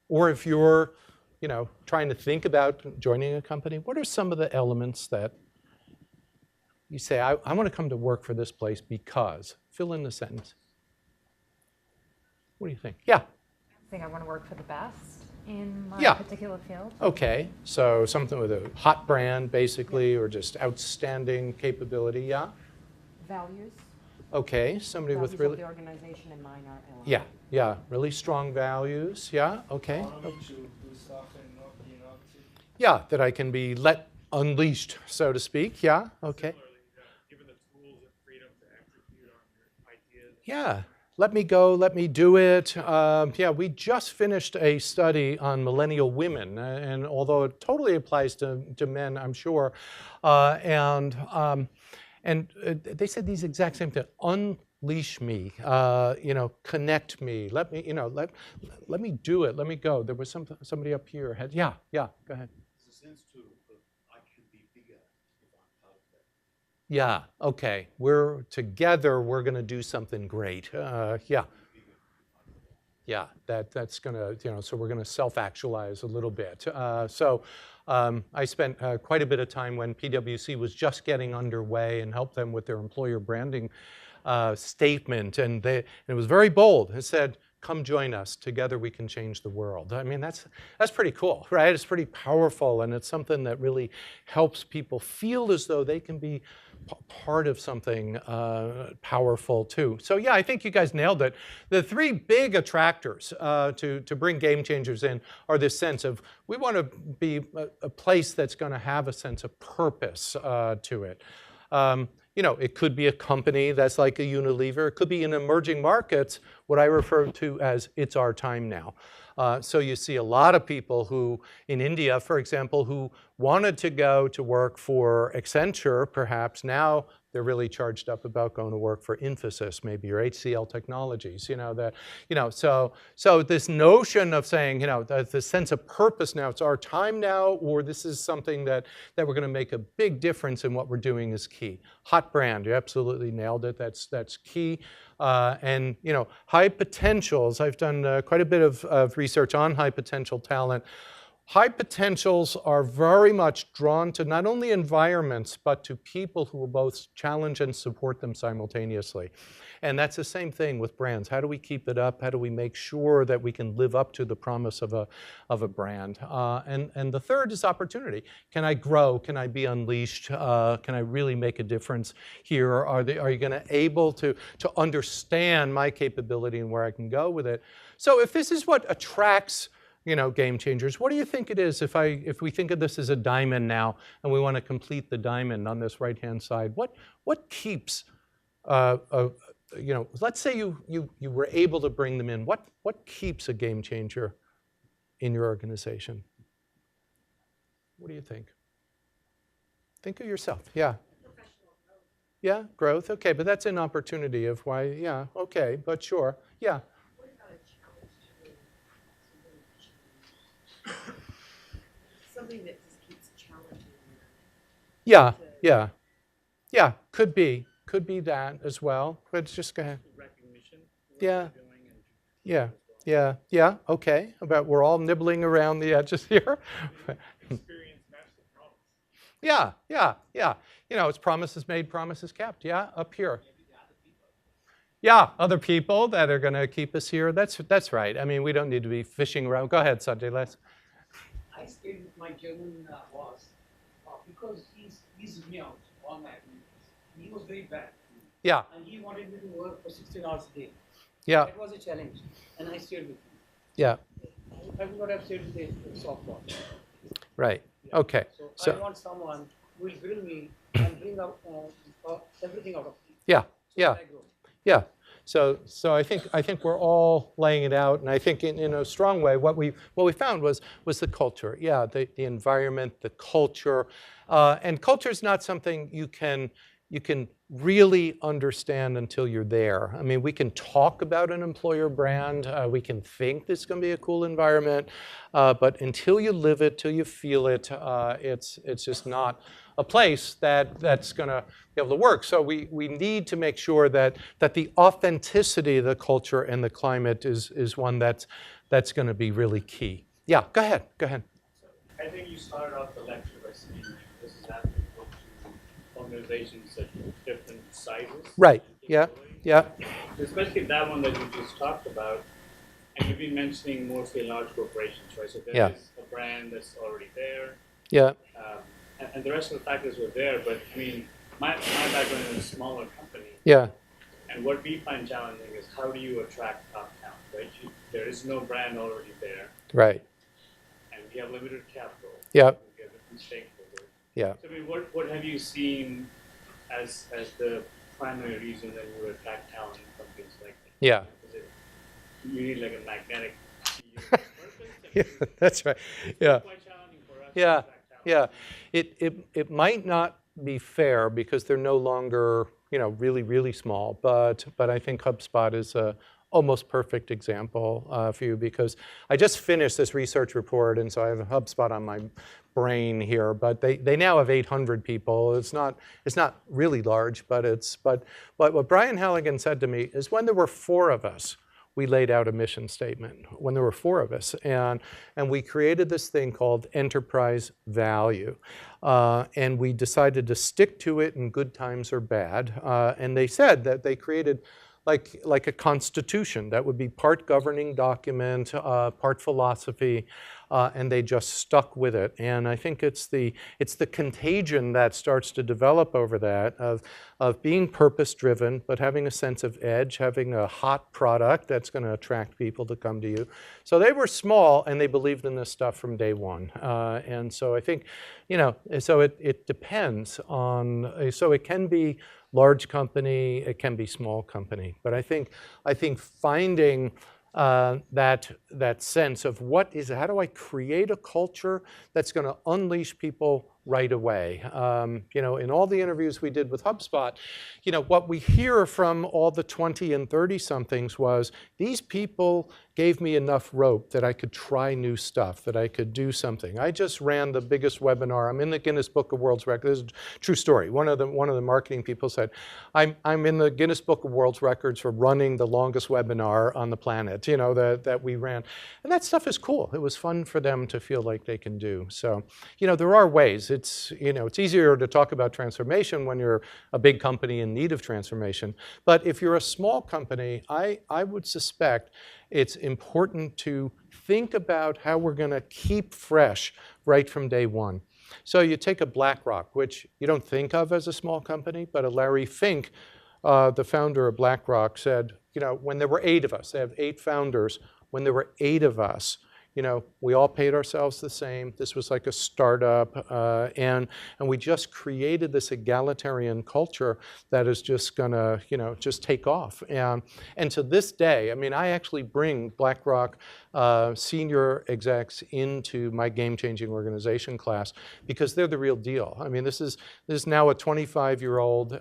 S2: Or if you're, you know, trying to think about joining a company, what are some of the elements that you say, I want to come to work for this place because, fill in the sentence. What do you think? Yeah.
S11: I think I want to work for the best in my particular field.
S2: Okay, so something with a hot brand, basically, or just outstanding capability, yeah?
S4: Values.
S2: Okay, somebody with really...
S4: Values of the organization and mine are aligned.
S2: Yeah, really strong values, yeah, okay. Yeah, that I can be let unleashed, so to speak, yeah, okay.
S12: Given the tools and freedom to execute on your ideas.
S2: Yeah, let me go, let me do it. Yeah, we just finished a study on millennial women, and although it totally applies to men, I'm sure, and they said these exact same things. Unleash me, you know, connect me. Let me, you know, let me do it. Let me go. There was somebody up here. Yeah, go ahead.
S12: There's a sense too that I can be bigger if I'm part of that.
S2: Yeah. Okay. We're together. We're going to do something great. Yeah. Yeah. That's going to, you know. So we're going to self-actualize a little bit. I spent quite a bit of time when PwC was just getting underway and helped them with their employer branding statement, and it was very bold. It said, "Come join us. Together we can change the world." I mean, that's pretty cool, right? It's pretty powerful, and it's something that really helps people feel as though they can be part of something powerful too. So yeah, I think you guys nailed it. The 3 big attractors to bring game changers in are this sense of we want to be a place that's going to have a sense of purpose to it. it could be a company that's like a Unilever. It could be in emerging markets, what I refer to as it's our time now. So you see a lot of people who, in India, for example, who wanted to go to work for Accenture, perhaps now they're really charged up about going to work for Infosys, maybe, or HCL Technologies. So this notion of saying, the sense of purpose now, it's our time now, or this is something that we're going to make a big difference in what we're doing is key. Hot brand, you absolutely nailed it. That's key. And high potentials. I've done quite a bit of research on high potential talent. High potentials are very much drawn to not only environments, but to people who will both challenge and support them simultaneously. And that's the same thing with brands. How do we keep it up? How do we make sure that we can live up to the promise of a brand? And the third is opportunity. Can I grow? Can I be unleashed? Can I really make a difference here? Are you going to able to understand my capability and where I can go with it? So if this is what attracts game changers, what do you think it is if we think of this as a diamond now and we want to complete the diamond on this right-hand side? What keeps, let's say you were able to bring them in. What keeps a game changer in your organization? What do you think? Think of yourself. Yeah. Yeah, growth. Okay, but that's an opportunity of why. Yeah. Okay, but sure. Yeah.
S7: Something that just keeps challenging.
S2: Yeah. Could be that as well. But just go ahead.
S12: Recognition.
S2: Yeah. Okay. About we're all nibbling around the edges here.
S12: Experience match the promise.
S2: Yeah. It's promises made, promises kept. Yeah, up here. Yeah, other people that are going to keep us here. That's right. I mean, we don't need to be fishing around. Go ahead, Sanjay.
S9: I stayed with my German boss because he's me out all my activities. He was very bad.
S2: Yeah.
S9: And he wanted me to work for 16 hours a day.
S2: Yeah.
S9: That was a challenge, and I stayed with him.
S2: Yeah.
S9: I would not have stayed with the softball.
S2: Right.
S9: Yeah.
S2: Okay.
S9: So I want someone who will grill me and bring out everything out of me.
S2: Yeah.
S9: So
S2: Yeah. So I think we're all laying it out, and I think in a strong way, what we found was the culture. Yeah, the environment, the culture, and culture is not something you can really understand until you're there. I mean, we can talk about an employer brand, we can think this is going to be a cool environment, but until you live it, till you feel it, it's just not a place that's going to be able to work. So we need to make sure that the authenticity of the culture and the climate is one that's going to be really key. Yeah, go ahead.
S12: I think you started off the lecture by saying this is applicable to organizations at different sizes.
S2: Right. Yeah.
S12: Especially that one that you just talked about, and you've been mentioning mostly large corporations, right? So there is a brand that's already there.
S2: Yeah.
S12: And the rest of the factors were there, but I mean, my background is a smaller company.
S2: Yeah.
S12: And what we find challenging is how do you attract top talent, right? There is no brand already there.
S2: Right.
S12: And we have limited capital.
S2: Yeah.
S12: We have different stakeholders.
S2: Yeah.
S12: So I mean, what have you seen as the primary reason that you would attract talent in companies like that?
S2: Yeah.
S12: Is it you need like a magnetic
S2: Yeah, that's right. Yeah.
S12: It's quite challenging for us to
S2: Yeah.
S12: attract talent.
S2: Yeah. It might not be fair because they're no longer, really, really small, but I think HubSpot is a almost perfect example for you, because I just finished this research report, and so I have HubSpot on my brain here, but they now have 800 people. It's not really large, but what Brian Halligan said to me is when there were 4 of us, we laid out a mission statement, when there were 4 of us, and we created this thing called enterprise value, and we decided to stick to it in good times or bad, and they said that they created like a constitution that would be part governing document, part philosophy, and they just stuck with it. And I think it's the contagion that starts to develop over that of being purpose driven, but having a sense of edge, having a hot product that's going to attract people to come to you. So they were small and they believed in this stuff from day one. And so I think, so it depends on, so it can be large company, it can be small company. But I think finding that sense of how do I create a culture that's going to unleash people right away. In all the interviews we did with HubSpot, what we hear from all the 20 and 30 somethings was, these people gave me enough rope that I could try new stuff, that I could do something. I just ran the biggest webinar. I'm in the Guinness Book of World Records. This is a true story. One of the marketing people said, I'm in the Guinness Book of World Records for running the longest webinar on the planet, that we ran. And that stuff is cool. It was fun for them to feel like they can do. So, there are ways. It's easier to talk about transformation when you're a big company in need of transformation. But if you're a small company, I would suspect it's important to think about how we're going to keep fresh right from day one. So you take a BlackRock, which you don't think of as a small company, but a Larry Fink, the founder of BlackRock, said, when there were 8 of us, they have 8 founders, when there were 8 of us, we all paid ourselves the same. This was like a startup, and we just created this egalitarian culture that is just gonna, just take off. And to this day, I actually bring BlackRock senior execs into my game-changing organization class because they're the real deal. This is now a 25-year-old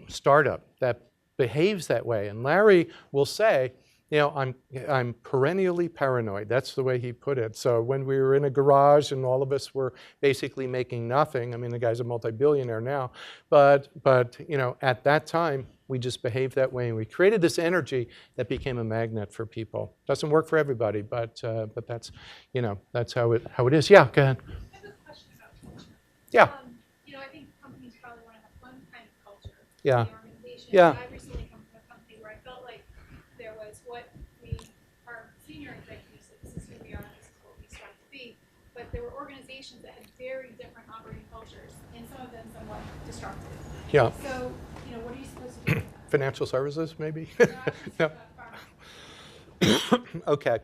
S2: startup that behaves that way. And Larry will say, I'm perennially paranoid. That's the way he put it. So when we were in a garage and all of us were basically making nothing, the guy's a multi-billionaire now, but at that time, we just behaved that way, and we created this energy that became a magnet for people. Doesn't work for everybody, but that's, that's how it is. Yeah, go ahead.
S13: I have a question about culture.
S2: Yeah.
S13: I think companies probably want to have one kind of culture.
S2: Yeah.
S13: In the organization.
S2: Yeah.
S13: I recently come from a company where I felt like there was what our senior executives said, this is who we are, this is what we strive to be. But there were organizations that had very different operating cultures, and some of them somewhat destructive.
S2: Yeah.
S13: So, what are you supposed to do with that?
S2: Financial services, maybe?
S13: No.
S2: Okay.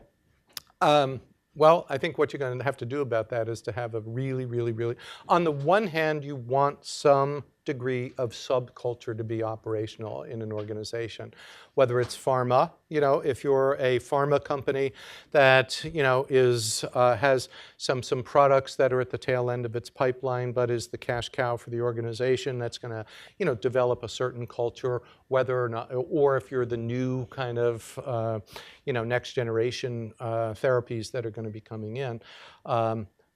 S2: Well, I think what you're going to have to do about that is to have a really, really, really, on the one hand, you want some degree of subculture to be operational in an organization. Whether it's pharma, if you're a pharma company that, has some products that are at the tail end of its pipeline, but is the cash cow for the organization, that's going to, develop a certain culture, whether or not, or if you're the new kind of, next generation therapies that are going to be coming in.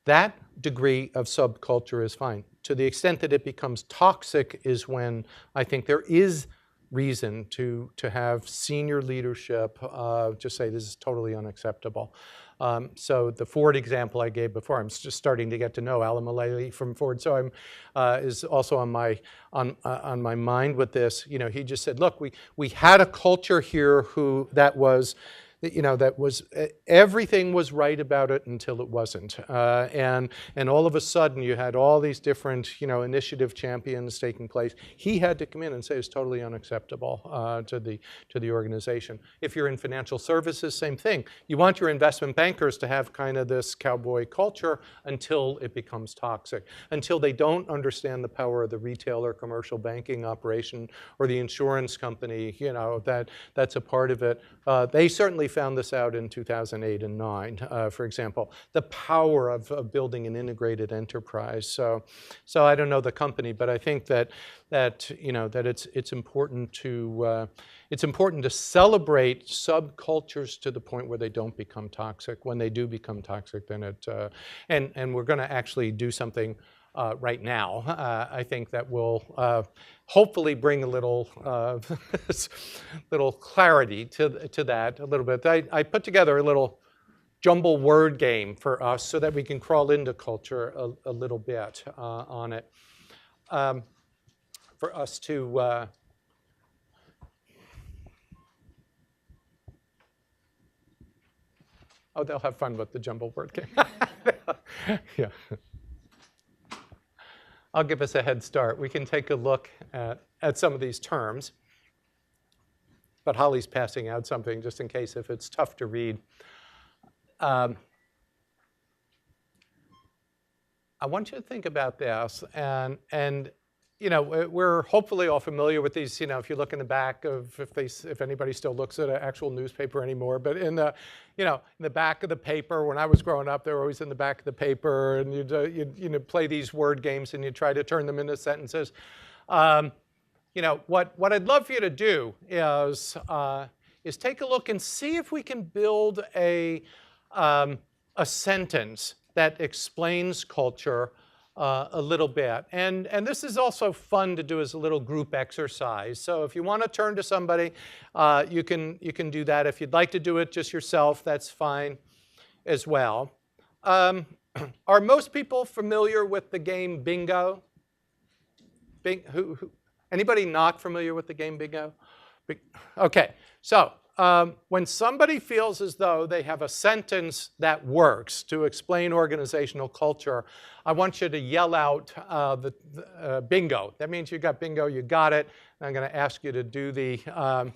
S2: That degree of subculture is fine. To the extent that it becomes toxic is when I think there is reason to have senior leadership just say this is totally unacceptable. So the Ford example I gave before, I'm just starting to get to know Alan Mulally from Ford, so I'm is also on my mind with this. He just said, look, we had a culture here that was, everything was right about it until it wasn't. And all of a sudden you had all these different, initiative champions taking place. He had to come in and say it's totally unacceptable to the organization. If you're in financial services, same thing. You want your investment bankers to have kind of this cowboy culture until it becomes toxic, until they don't understand the power of the retail or commercial banking operation or the insurance company, that's a part of it. They certainly found this out in 2008 and 2009, for example, the power of building an integrated enterprise. So I don't know the company, but I think that it's important to celebrate subcultures to the point where they don't become toxic. When they do become toxic, then and we're going to actually do something right now. I think that will hopefully bring a little little clarity to that a little bit. I put together a little jumble word game for us so that we can crawl into culture a little bit on it. For us to oh, they'll have fun with the jumble word game. Yeah. I'll give us a head start. We can take a look at some of these terms. But Holly's passing out something just in case if it's tough to read. I want you to think about this. And we're hopefully all familiar with these. If you look in the back of, if anybody still looks at an actual newspaper anymore, but in the, in the back of the paper, when I was growing up, they were always in the back of the paper, and you'd play these word games, and you try to turn them into sentences. What I'd love for you to do is take a look and see if we can build a sentence that explains culture a little bit. And this is also fun to do as a little group exercise. So if you want to turn to somebody, you can do that. If you'd like to do it just yourself, that's fine as well. Are most people familiar with the game bingo? Anybody not familiar with the game bingo? Okay, so when somebody feels as though they have a sentence that works to explain organizational culture, I want you to yell out bingo. That means you got bingo, you got it. I'm going to ask you to do the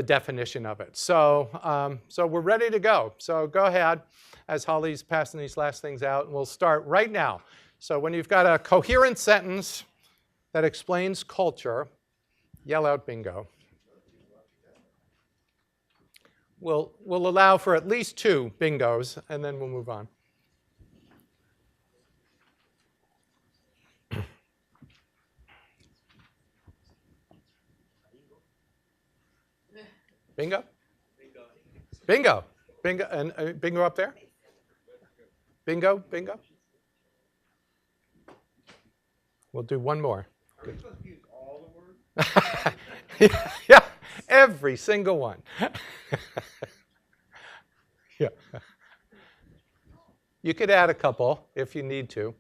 S2: definition of it. So we're ready to go. So go ahead as Holly's passing these last things out, and we'll start right now. So when you've got a coherent sentence that explains culture, yell out bingo. We'll allow for at least 2 bingos, and then we'll move on. Bingo? Bingo. Bingo. And bingo up there? Bingo, bingo. We'll do one more. Are you supposed to use all the words? Yeah. Every single one. Yeah. You could add a couple if you need to.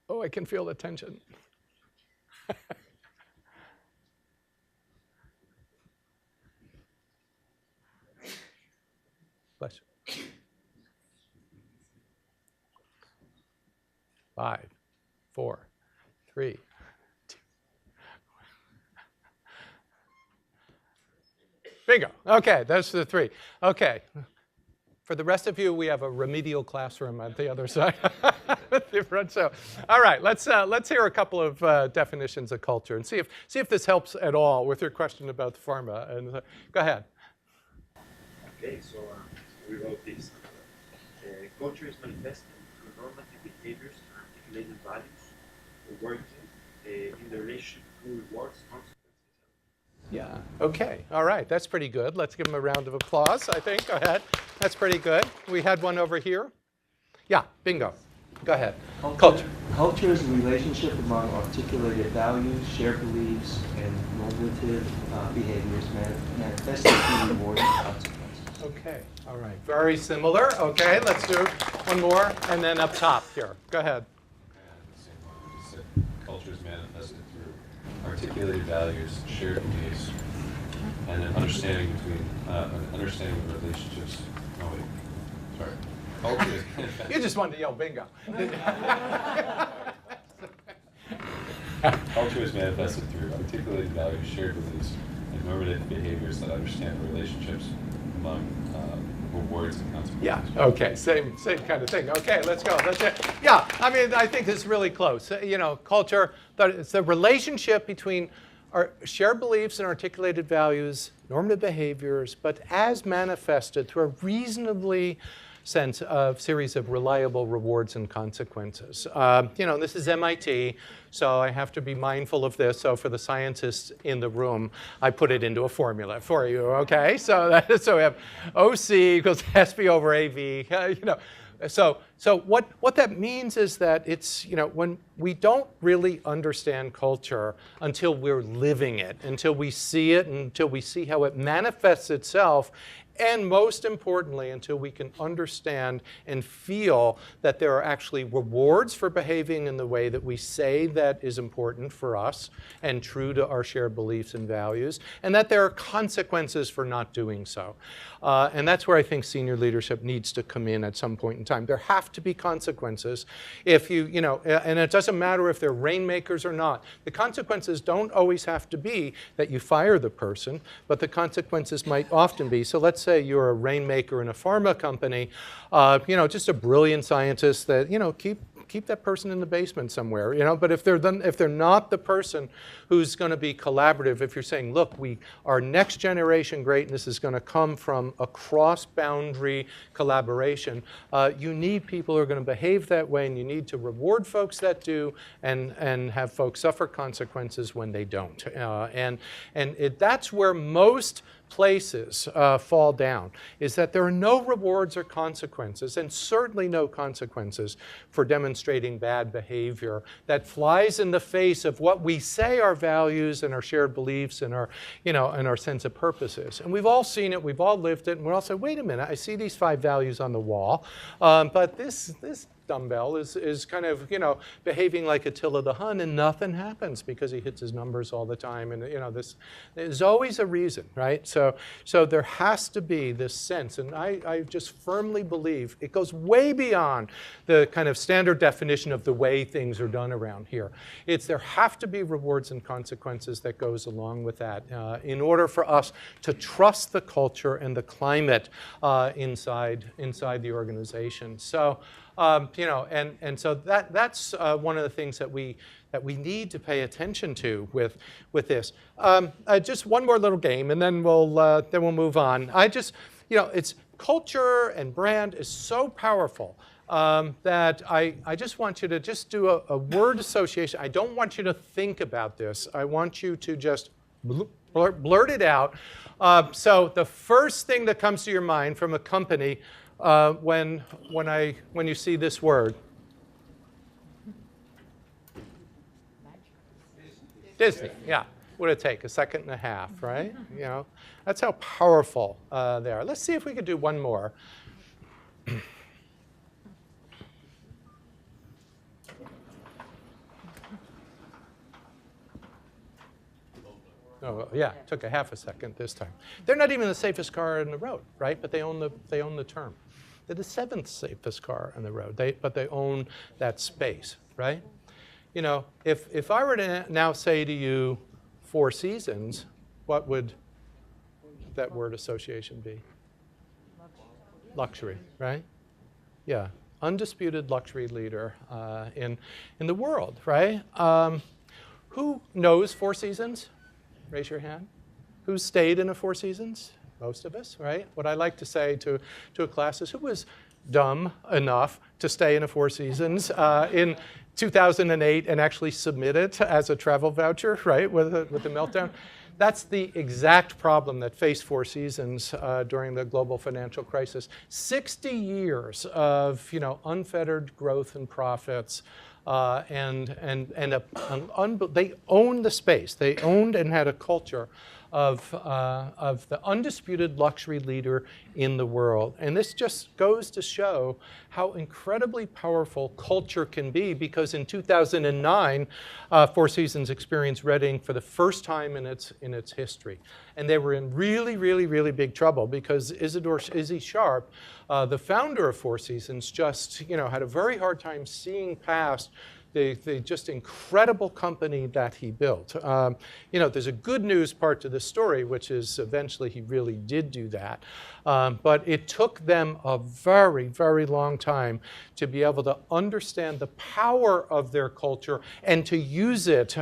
S2: Oh, I can feel the tension. Bless you. 5, 4, 3, 2. Bingo. Okay, that's the 3. Okay. For the rest of you, we have a remedial classroom at the other side. So, all right, let's hear a couple of definitions of culture and see if this helps at all with your question about the pharma. And go ahead.
S14: Okay, so we wrote this. Culture is manifested through normative behaviors and articulated values, working in the relation to rewards, consequences.
S2: Yeah, okay, all right, that's pretty good. Let's give them a round of applause, I think. Go ahead. That's pretty good. We had one over here. Yeah, bingo. Go ahead. Culture.
S15: Culture is a relationship among articulated values, shared beliefs, and normative behaviors manifested through rewards and consequences.
S2: Okay, all right. Very similar. Okay, let's do one more, and then up top here. Go ahead.
S5: Culture is manifested through articulated values, shared beliefs, and an understanding of relationships. Oh wait, sorry. Culture is manifested.
S2: You just wanted to yell bingo.
S5: Culture is manifested through articulated values, shared beliefs, and normative behaviors that understand relationships among rewards and consequences.
S2: Yeah, okay, same kind of thing. Okay, let's go. Yeah, I mean, I think this is really close. Culture, it's the relationship between our shared beliefs and articulated values, normative behaviors, but as manifested through a reasonably series of reliable rewards and consequences. This is MIT, so I have to be mindful of this. So for the scientists in the room, I put it into a formula for you, okay? So we have OC equals SB over AV, So what that means is that it's, when we don't really understand culture until we're living it, until we see it, until we see how it manifests itself, and most importantly, until we can understand and feel that there are actually rewards for behaving in the way that we say that is important for us and true to our shared beliefs and values, and that there are consequences for not doing so. And that's where I think senior leadership needs to come in at some point in time. There have to be consequences. If and it doesn't matter if they're rainmakers or not. The consequences don't always have to be that you fire the person, but the consequences might often be. So let's say you're a rainmaker in a pharma company, just a brilliant scientist that, keep that person in the basement somewhere, But if they're not the person who's going to be collaborative, if you're saying, look, our next generation greatness is going to come from a cross-boundary collaboration, you need people who are going to behave that way, and you need to reward folks that do, and have folks suffer consequences when they don't. That's where most places fall down, is that there are no rewards or consequences, and certainly no consequences for demonstrating bad behavior that flies in the face of what we say our values and our shared beliefs and our sense of purpose is. And we've all seen it, we've all lived it, and we're all saying, wait a minute, I see these 5 values on the wall, but this dumbbell is kind of, behaving like Attila the Hun, and nothing happens because he hits his numbers all the time. And, there's always a reason, right? So there has to be this sense, and I just firmly believe it goes way beyond the kind of standard definition of the way things are done around here. There have to be rewards and consequences that goes along with that in order for us to trust the culture and the climate inside the organization. So, so that's one of the things that we need to pay attention to with this. Just one more little game, and then we'll move on. It's culture and brand is so powerful that I just want you to just do a word association. I don't want you to think about this. I want you to just blurt it out. So the first thing that comes to your mind from a company when you see this word? Disney, yeah. Would it take a second and a half, right? That's how powerful they are. Let's see if we could do one more. Oh, yeah, it took a half a second this time. They're not even the safest car on the road, right? But they own the term. They're the 7th safest car on the road, but they own that space, right? If I were to now say to you 4 Seasons, what would that word association be? Luxury, right? Yeah, undisputed luxury leader in the world, right? Who knows 4 Seasons? Raise your hand. Who's stayed in a 4 Seasons? Most of us, right? What I like to say to a class is, who was dumb enough to stay in a 4 Seasons in 2008 and actually submit it as a travel voucher, right, with the meltdown? That's the exact problem that faced 4 Seasons during the global financial crisis. 60 years of unfettered growth and profits. They owned the space. They owned and had a culture of the undisputed luxury leader in the world. And this just goes to show how incredibly powerful culture can be, because in 2009, 4 Seasons experienced Reading for the first time in its history. And they were in really, really, really big trouble because Izzy Sharp, the founder of 4 Seasons, just had a very hard time seeing past the just incredible company that he built. There's a good news part to this story, which is eventually he really did do that. But it took them a very, very long time to be able to understand the power of their culture and to use it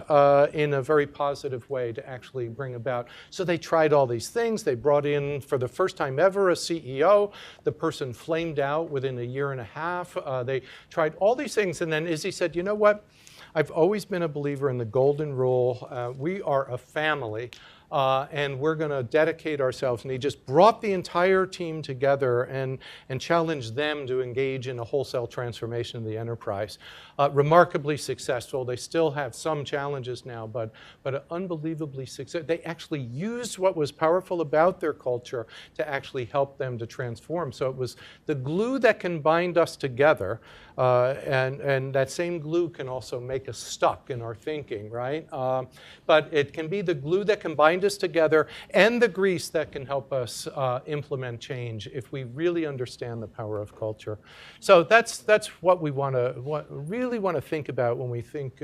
S2: in a very positive way to actually bring about. So they tried all these things. They brought in, for the first time ever, a CEO. The person flamed out within a year and a half. They tried all these things, and then Izzy said, you know what? I've always been a believer in the golden rule. We are a family. And we're going to dedicate ourselves. And he just brought the entire team together and challenged them to engage in a wholesale transformation of the enterprise. Remarkably successful. They still have some challenges now, but unbelievably successful. They actually used what was powerful about their culture to actually help them to transform. So it was the glue that can bind us together, and that same glue can also make us stuck in our thinking, right? But it can be the glue that can bind us together and the grease that can help us implement change if we really understand the power of culture. So that's what we really want to think about when we think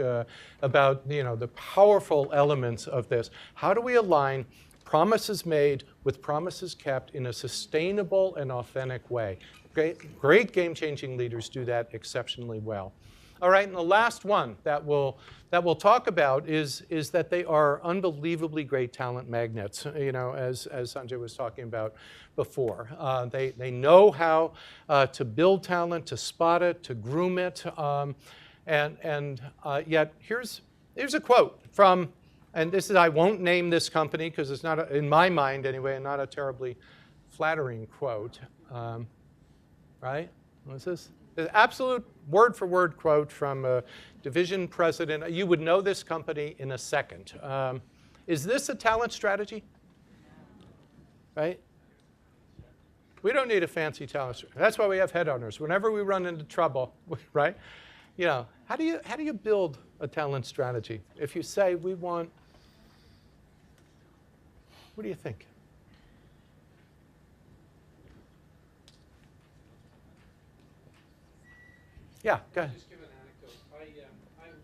S2: about the powerful elements of this. How do we align promises made with promises kept in a sustainable and authentic way. Great game-changing leaders do that exceptionally well. All right, and the last one that we'll talk about is that they are unbelievably great talent magnets, as Sanjay was talking about before. They know how to build talent, to spot it, to groom it, and yet here's a quote from, and this is, I won't name this company because it's not, in my mind anyway, not a terribly flattering quote, right? What's this? The absolute word-for-word quote from a division president. You would know this company in a second. Is this a talent strategy? Right? We don't need a fancy talent strategy. That's why we have headhunters. Whenever we run into trouble, right? How do you build a talent strategy? If you say we want, what do you think? Yeah, go ahead.
S16: Just give an anecdote. I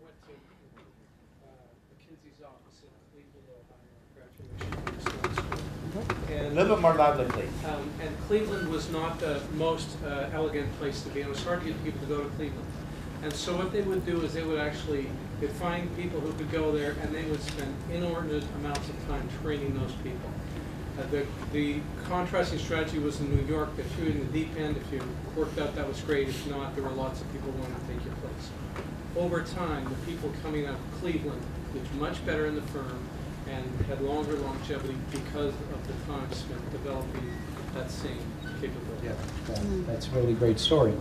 S16: went to McKinsey's office in Cleveland, Ohio, graduation. And
S17: a little bit more loudly, please.
S16: And Cleveland was not the most elegant place to be. And it was hard to get people to go to Cleveland. And so what they would do is they'd find people who could go there, and they would spend inordinate amounts of time training those people. The contrasting strategy was in New York. They threw you in the deep end. If you worked out, that was great. If not, there were lots of people wanting to take your place. Over time, the people coming out of Cleveland did much better in the firm and had longer longevity because of the time spent developing that same capability.
S2: Yeah, that's a really great story.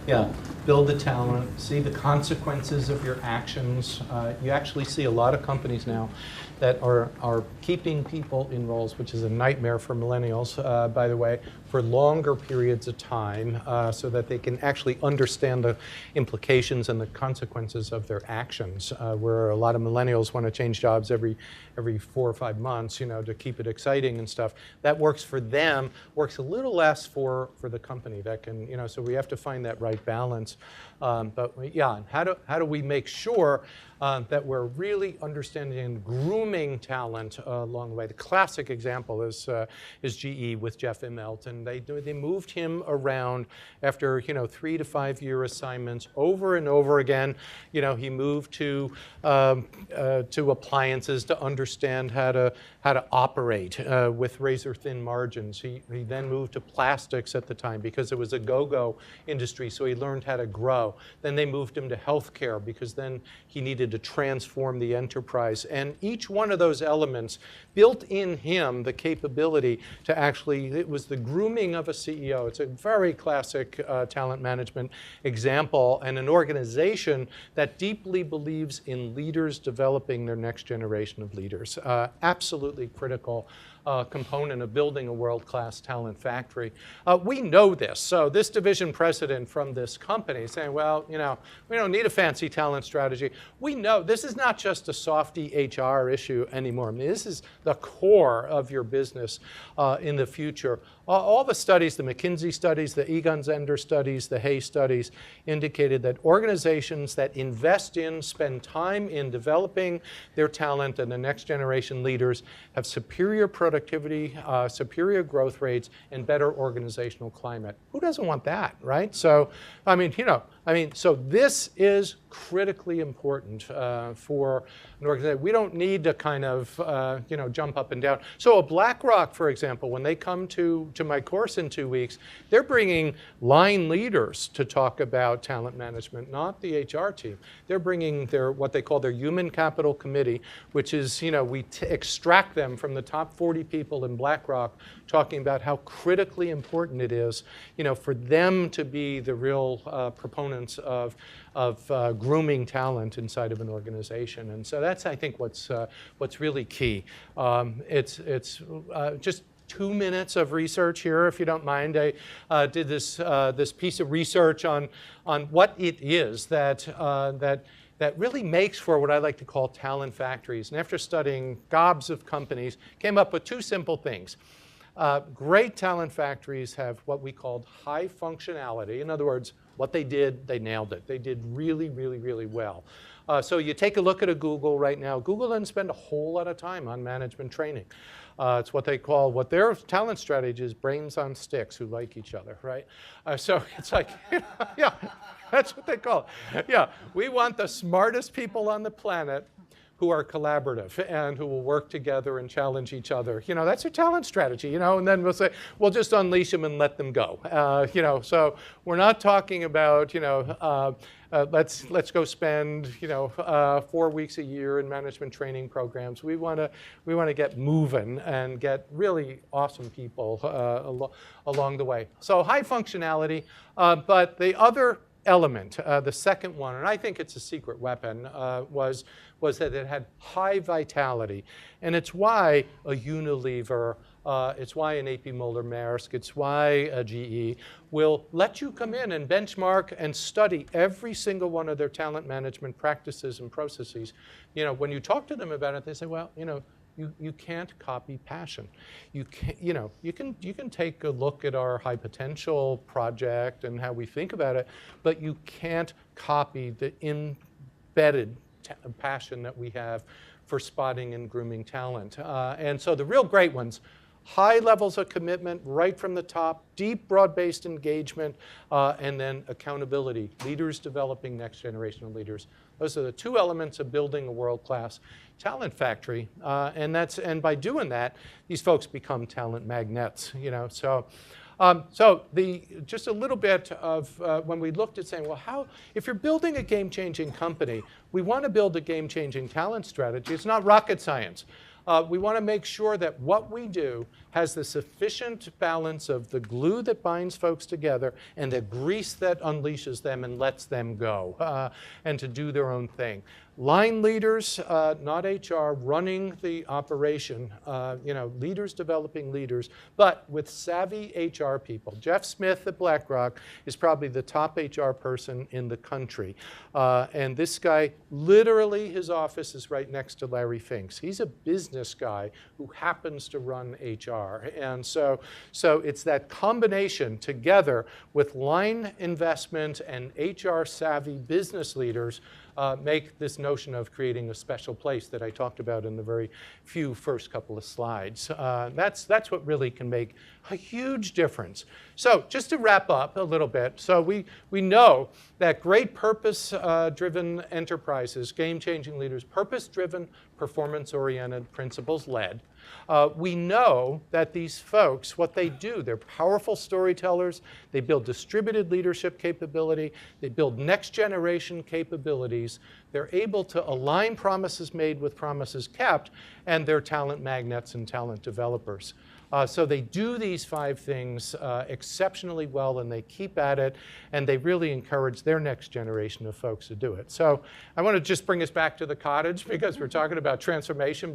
S2: Yeah, build the talent, see the consequences of your actions. You actually see a lot of companies now that are keeping people in roles, which is a nightmare for millennials, by the way, for longer periods of time so that they can actually understand the implications and the consequences of their actions, where a lot of millennials want to change jobs every 4 or 5 months, to keep it exciting and stuff. That works for them, works a little less for the company. That can, so we have to find that right balance. But yeah, how do we make sure that we're really understanding and grooming talent along the way? The classic example is GE with Jeff Immelt, and they moved him around after 3 to 5 year assignments over and over again. He moved to appliances to understand how to operate with razor thin margins. He then moved to plastics at the time because it was a go-go industry, so he learned how to grow. Then they moved him to healthcare because then he needed to transform the enterprise. And each one of those elements built in him the capability to actually, it was the grooming of a CEO. It's a very classic talent management example, and an organization that deeply believes in leaders developing their next generation of leaders. Absolutely critical component of building a world-class talent factory. We know this. So this division president from this company saying, well, we don't need a fancy talent strategy. We know this is not just a softy HR issue anymore. I mean, this is the core of your business in the future. All the studies, the McKinsey studies, the Egon Zehnder studies, the Hay studies, indicated that organizations that invest in, spend time in developing their talent and the next generation leaders have superior productivity, superior growth rates, and better organizational climate. Who doesn't want that, right? So, so this is critically important for an organization. We don't need to kind of, jump up and down. So a BlackRock, for example, when they come to my course in 2 weeks, they're bringing line leaders to talk about talent management, not the HR team. They're bringing what they call their human capital committee, which is, we extract them from the top 40 people in BlackRock, talking about how critically important it is, for them to be the real proponents of grooming talent inside of an organization. And so that's, I think, what's really key. It's just 2 minutes of research here, if you don't mind. I did this piece of research on what it is that really makes for what I like to call talent factories. And after studying gobs of companies, came up with 2 simple things. Great talent factories have what we called high functionality. In other words, What they did, they nailed it. They did really, really, really well. So you take a look at a Google right now. Google doesn't spend a whole lot of time on management training. It's what they call, what their talent strategy is, brains on sticks who like each other, right? So it's like, yeah, that's what they call it. Yeah, we want the smartest people on the planet who are collaborative and who will work together and challenge each other. That's your talent strategy, and then we'll say, we'll just unleash them and let them go. So we're not talking about, let's go spend, 4 weeks a year in management training programs. We want to get moving and get really awesome people along the way. So high functionality, but the other element, the second one, and I think it's a secret weapon, was that it had high vitality. And it's why a Unilever, it's why an AP Moller-Maersk, it's why a GE will let you come in and benchmark and study every single one of their talent management practices and processes. When you talk to them about it, they say, well, you can't copy passion. You can take a look at our high potential project and how we think about it, but you can't copy the embedded passion that we have for spotting and grooming talent. And so the real great ones, high levels of commitment right from the top, deep broad-based engagement, and then accountability, leaders developing next generation of leaders. Those are the two elements of building a world-class talent factory. And by doing that, these folks become talent magnets. Just a little bit of when we looked at saying, well, if you're building a game-changing company, we want to build a game-changing talent strategy. It's not rocket science. We want to make sure that what we do has the sufficient balance of the glue that binds folks together and the grease that unleashes them and lets them go, and to do their own thing. Line leaders, not HR, running the operation, leaders developing leaders, but with savvy HR people. Jeff Smith at BlackRock is probably the top HR person in the country. And this guy, literally his office is right next to Larry Fink's. He's a business guy who happens to run HR. And so it's that combination together with line investment and HR savvy business leaders make this notion of creating a special place that I talked about in the very few first couple of slides. That's what really can make a huge difference. So just to wrap up a little bit, so we know that great purpose-driven enterprises, game-changing leaders, purpose-driven, performance-oriented, principles-led. We know that these folks, what they do, they're powerful storytellers, they build distributed leadership capability, they build next generation capabilities, they're able to align promises made with promises kept, and they're talent magnets and talent developers. So they do these 5 things exceptionally well, and they keep at it, and they really encourage their next generation of folks to do it. So I want to just bring us back to the cottage, because we're talking about transformation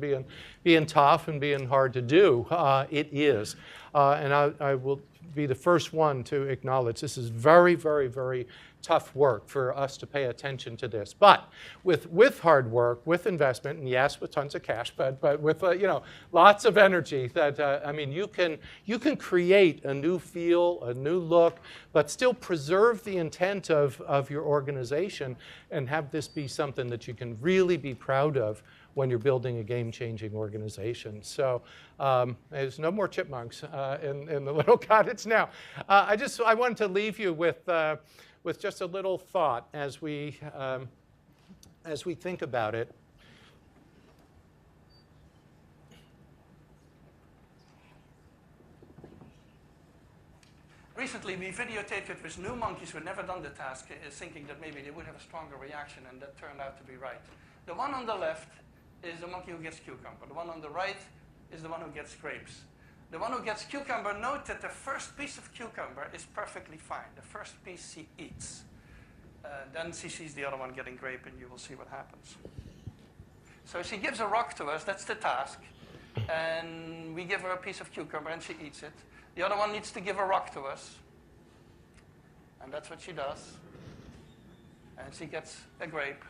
S2: being tough and being hard to do. It is. And I will be the first one to acknowledge this is very, very, very tough work for us to pay attention to this. But with hard work, with investment, and yes, with tons of cash, but with lots of energy, that you can create a new feel, a new look, but still preserve the intent of your organization and have this be something that you can really be proud of when you're building a game-changing organization. So there's no more chipmunks in the little cottage now. I wanted to leave you with just a little thought as we think about it.
S17: Recently, we videotaped it with new monkeys who had never done the task, thinking that maybe they would have a stronger reaction, and that turned out to be right. The one on the left is the monkey who gets cucumber. The one on the right is the one who gets grapes. The one who gets cucumber, note that the first piece of cucumber is perfectly fine. The first piece she eats. Then she sees the other one getting grape, and you will see what happens. So she gives a rock to us, that's the task. And we give her a piece of cucumber, and she eats it. The other one needs to give a rock to us. And that's what she does. And she gets a grape.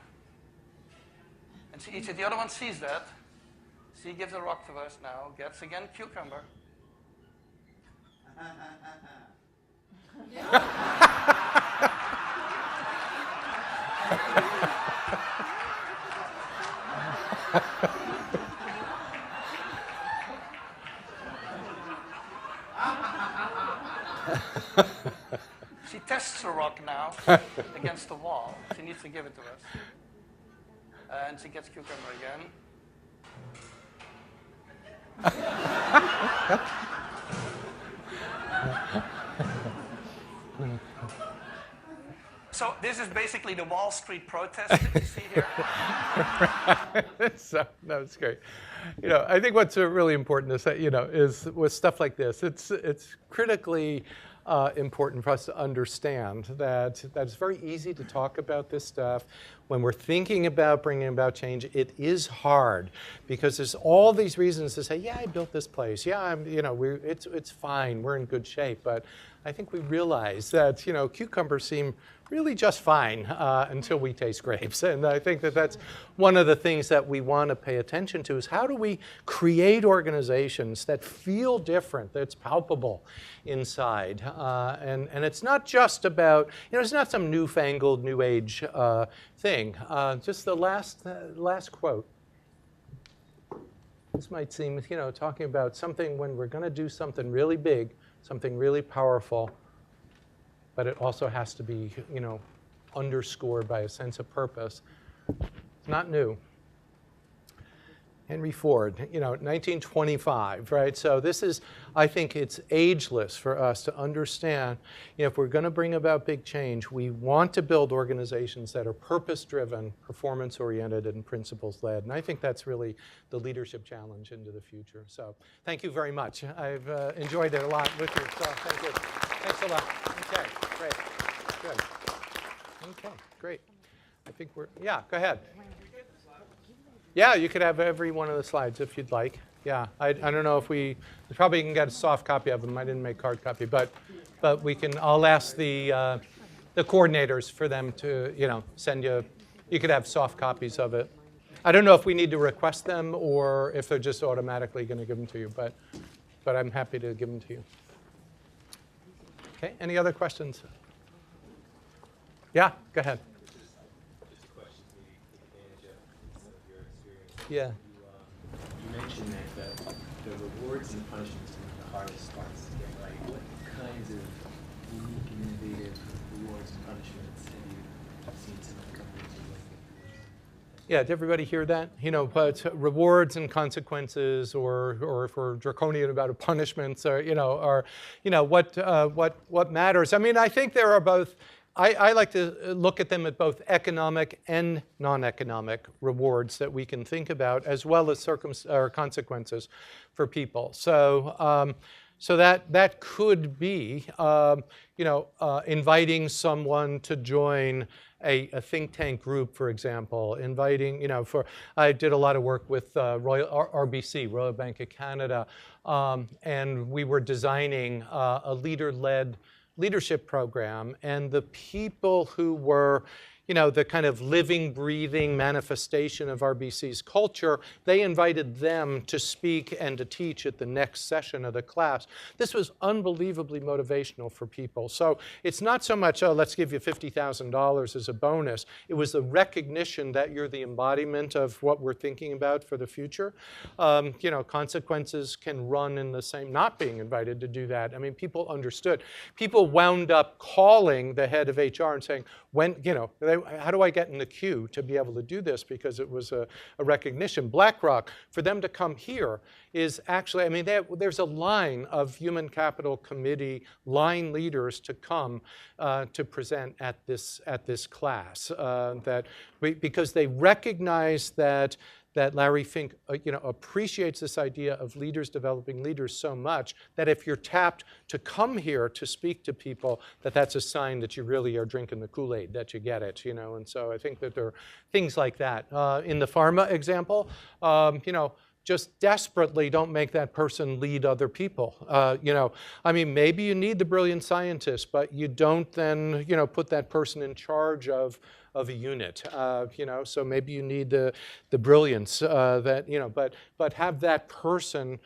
S17: And she eats it. The other one sees that. She gives a rock to us now, gets again cucumber. She tests the rock now against the wall. She needs to give it to us. And she gets cucumber again. So this is basically the Wall Street protest that you see here.
S2: So, no, it's great. I think what's really important is that, is with stuff like this, it's critically important for us to understand that it's very easy to talk about this stuff. When we're thinking about bringing about change, it is hard because there's all these reasons to say, yeah, I built this place. Yeah, it's fine. We're in good shape. But I think we realize that, cucumbers seem really just fine until we taste grapes. And I think that that's one of the things that we want to pay attention to is how do we create organizations that feel different, that's palpable inside. And it's not just about, it's not some newfangled, new age thing. Just the last quote. This might seem, talking about something when we're going to do something really big, something really powerful, but it also has to be, underscored by a sense of purpose. It's not new. Henry Ford, 1925, right? So this is, I think it's ageless for us to understand, if we're going to bring about big change, we want to build organizations that are purpose-driven, performance-oriented, and principles-led. And I think that's really the leadership challenge into the future. So thank you very much. I've enjoyed it a lot with you, so thank you. Thanks a lot. Okay, great. Good. Okay, great. I think yeah, go ahead. Yeah, you could have every one of the slides if you'd like. Yeah, I don't know if we probably can get a soft copy of them. I didn't make hard copy, but we can. I'll ask the coordinators for them to send you. You could have soft copies of it. I don't know if we need to request them or if they're just automatically going to give them to you, but I'm happy to give them to you. Okay. Any other questions? Yeah, go ahead. Yeah.
S3: You mentioned that the rewards and punishments are the hardest parts to get right. What kinds of unique and innovative rewards and punishments have you seen some of the companies you're working with?
S2: Yeah, did everybody hear that? But rewards and consequences, or if we're draconian about punishments, or what matters. I mean, I think there are both. I like to look at them at both economic and non-economic rewards that we can think about, as well as consequences for people. So, so that could be, inviting someone to join a think tank group, for example, inviting, I did a lot of work with RBC, Royal Bank of Canada, and we were designing a leader-led leadership program, and the people who were, the kind of living, breathing manifestation of RBC's culture, they invited them to speak and to teach at the next session of the class. This was unbelievably motivational for people. So it's not so much, oh, let's give you $50,000 as a bonus. It was the recognition that you're the embodiment of what we're thinking about for the future. Consequences can run in the same, not being invited to do that. I mean, people understood. People wound up calling the head of HR and saying, how do I get in the queue to be able to do this? Because it was a recognition. BlackRock, for them to come here is actually, I mean, there's a line of Human Capital Committee line leaders to come to present at this class because they recognize that Larry Fink appreciates this idea of leaders developing leaders so much that if you're tapped to come here to speak to people, that's a sign that you really are drinking the Kool-Aid, that you get it, And so I think that there are things like that. In the pharma example, just desperately don't make that person lead other people. I mean, maybe you need the brilliant scientist, but you don't then, put that person in charge of a unit, so maybe you need the brilliance but have that person,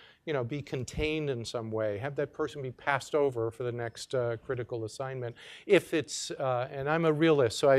S2: be contained in some way. Have that person be passed over for the next critical assignment. If it's, and I'm a realist, so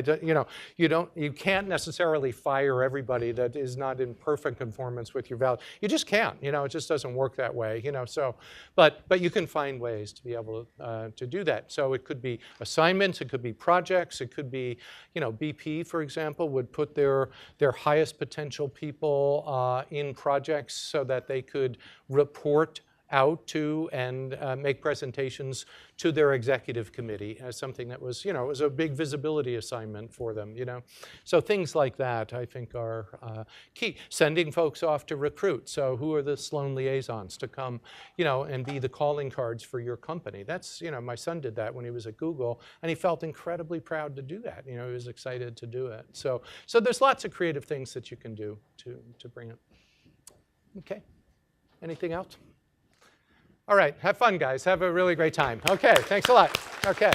S2: you can't necessarily fire everybody that is not in perfect conformance with your values. You just can't. It just doesn't work that way. So, but you can find ways to be able to do that. So it could be assignments, it could be projects, it could be, BP, for example, would put their highest potential people in projects so that they could report out to and make presentations to their executive committee as something that was, it was a big visibility assignment for them, So things like that, I think, are key. Sending folks off to recruit. So who are the Sloan liaisons to come, and be the calling cards for your company? That's, my son did that when he was at Google, and he felt incredibly proud to do that. He was excited to do it. So there's lots of creative things that you can do to bring it. Okay. Anything else? All right, have fun, guys. Have a really great time. Okay, thanks a lot. Okay.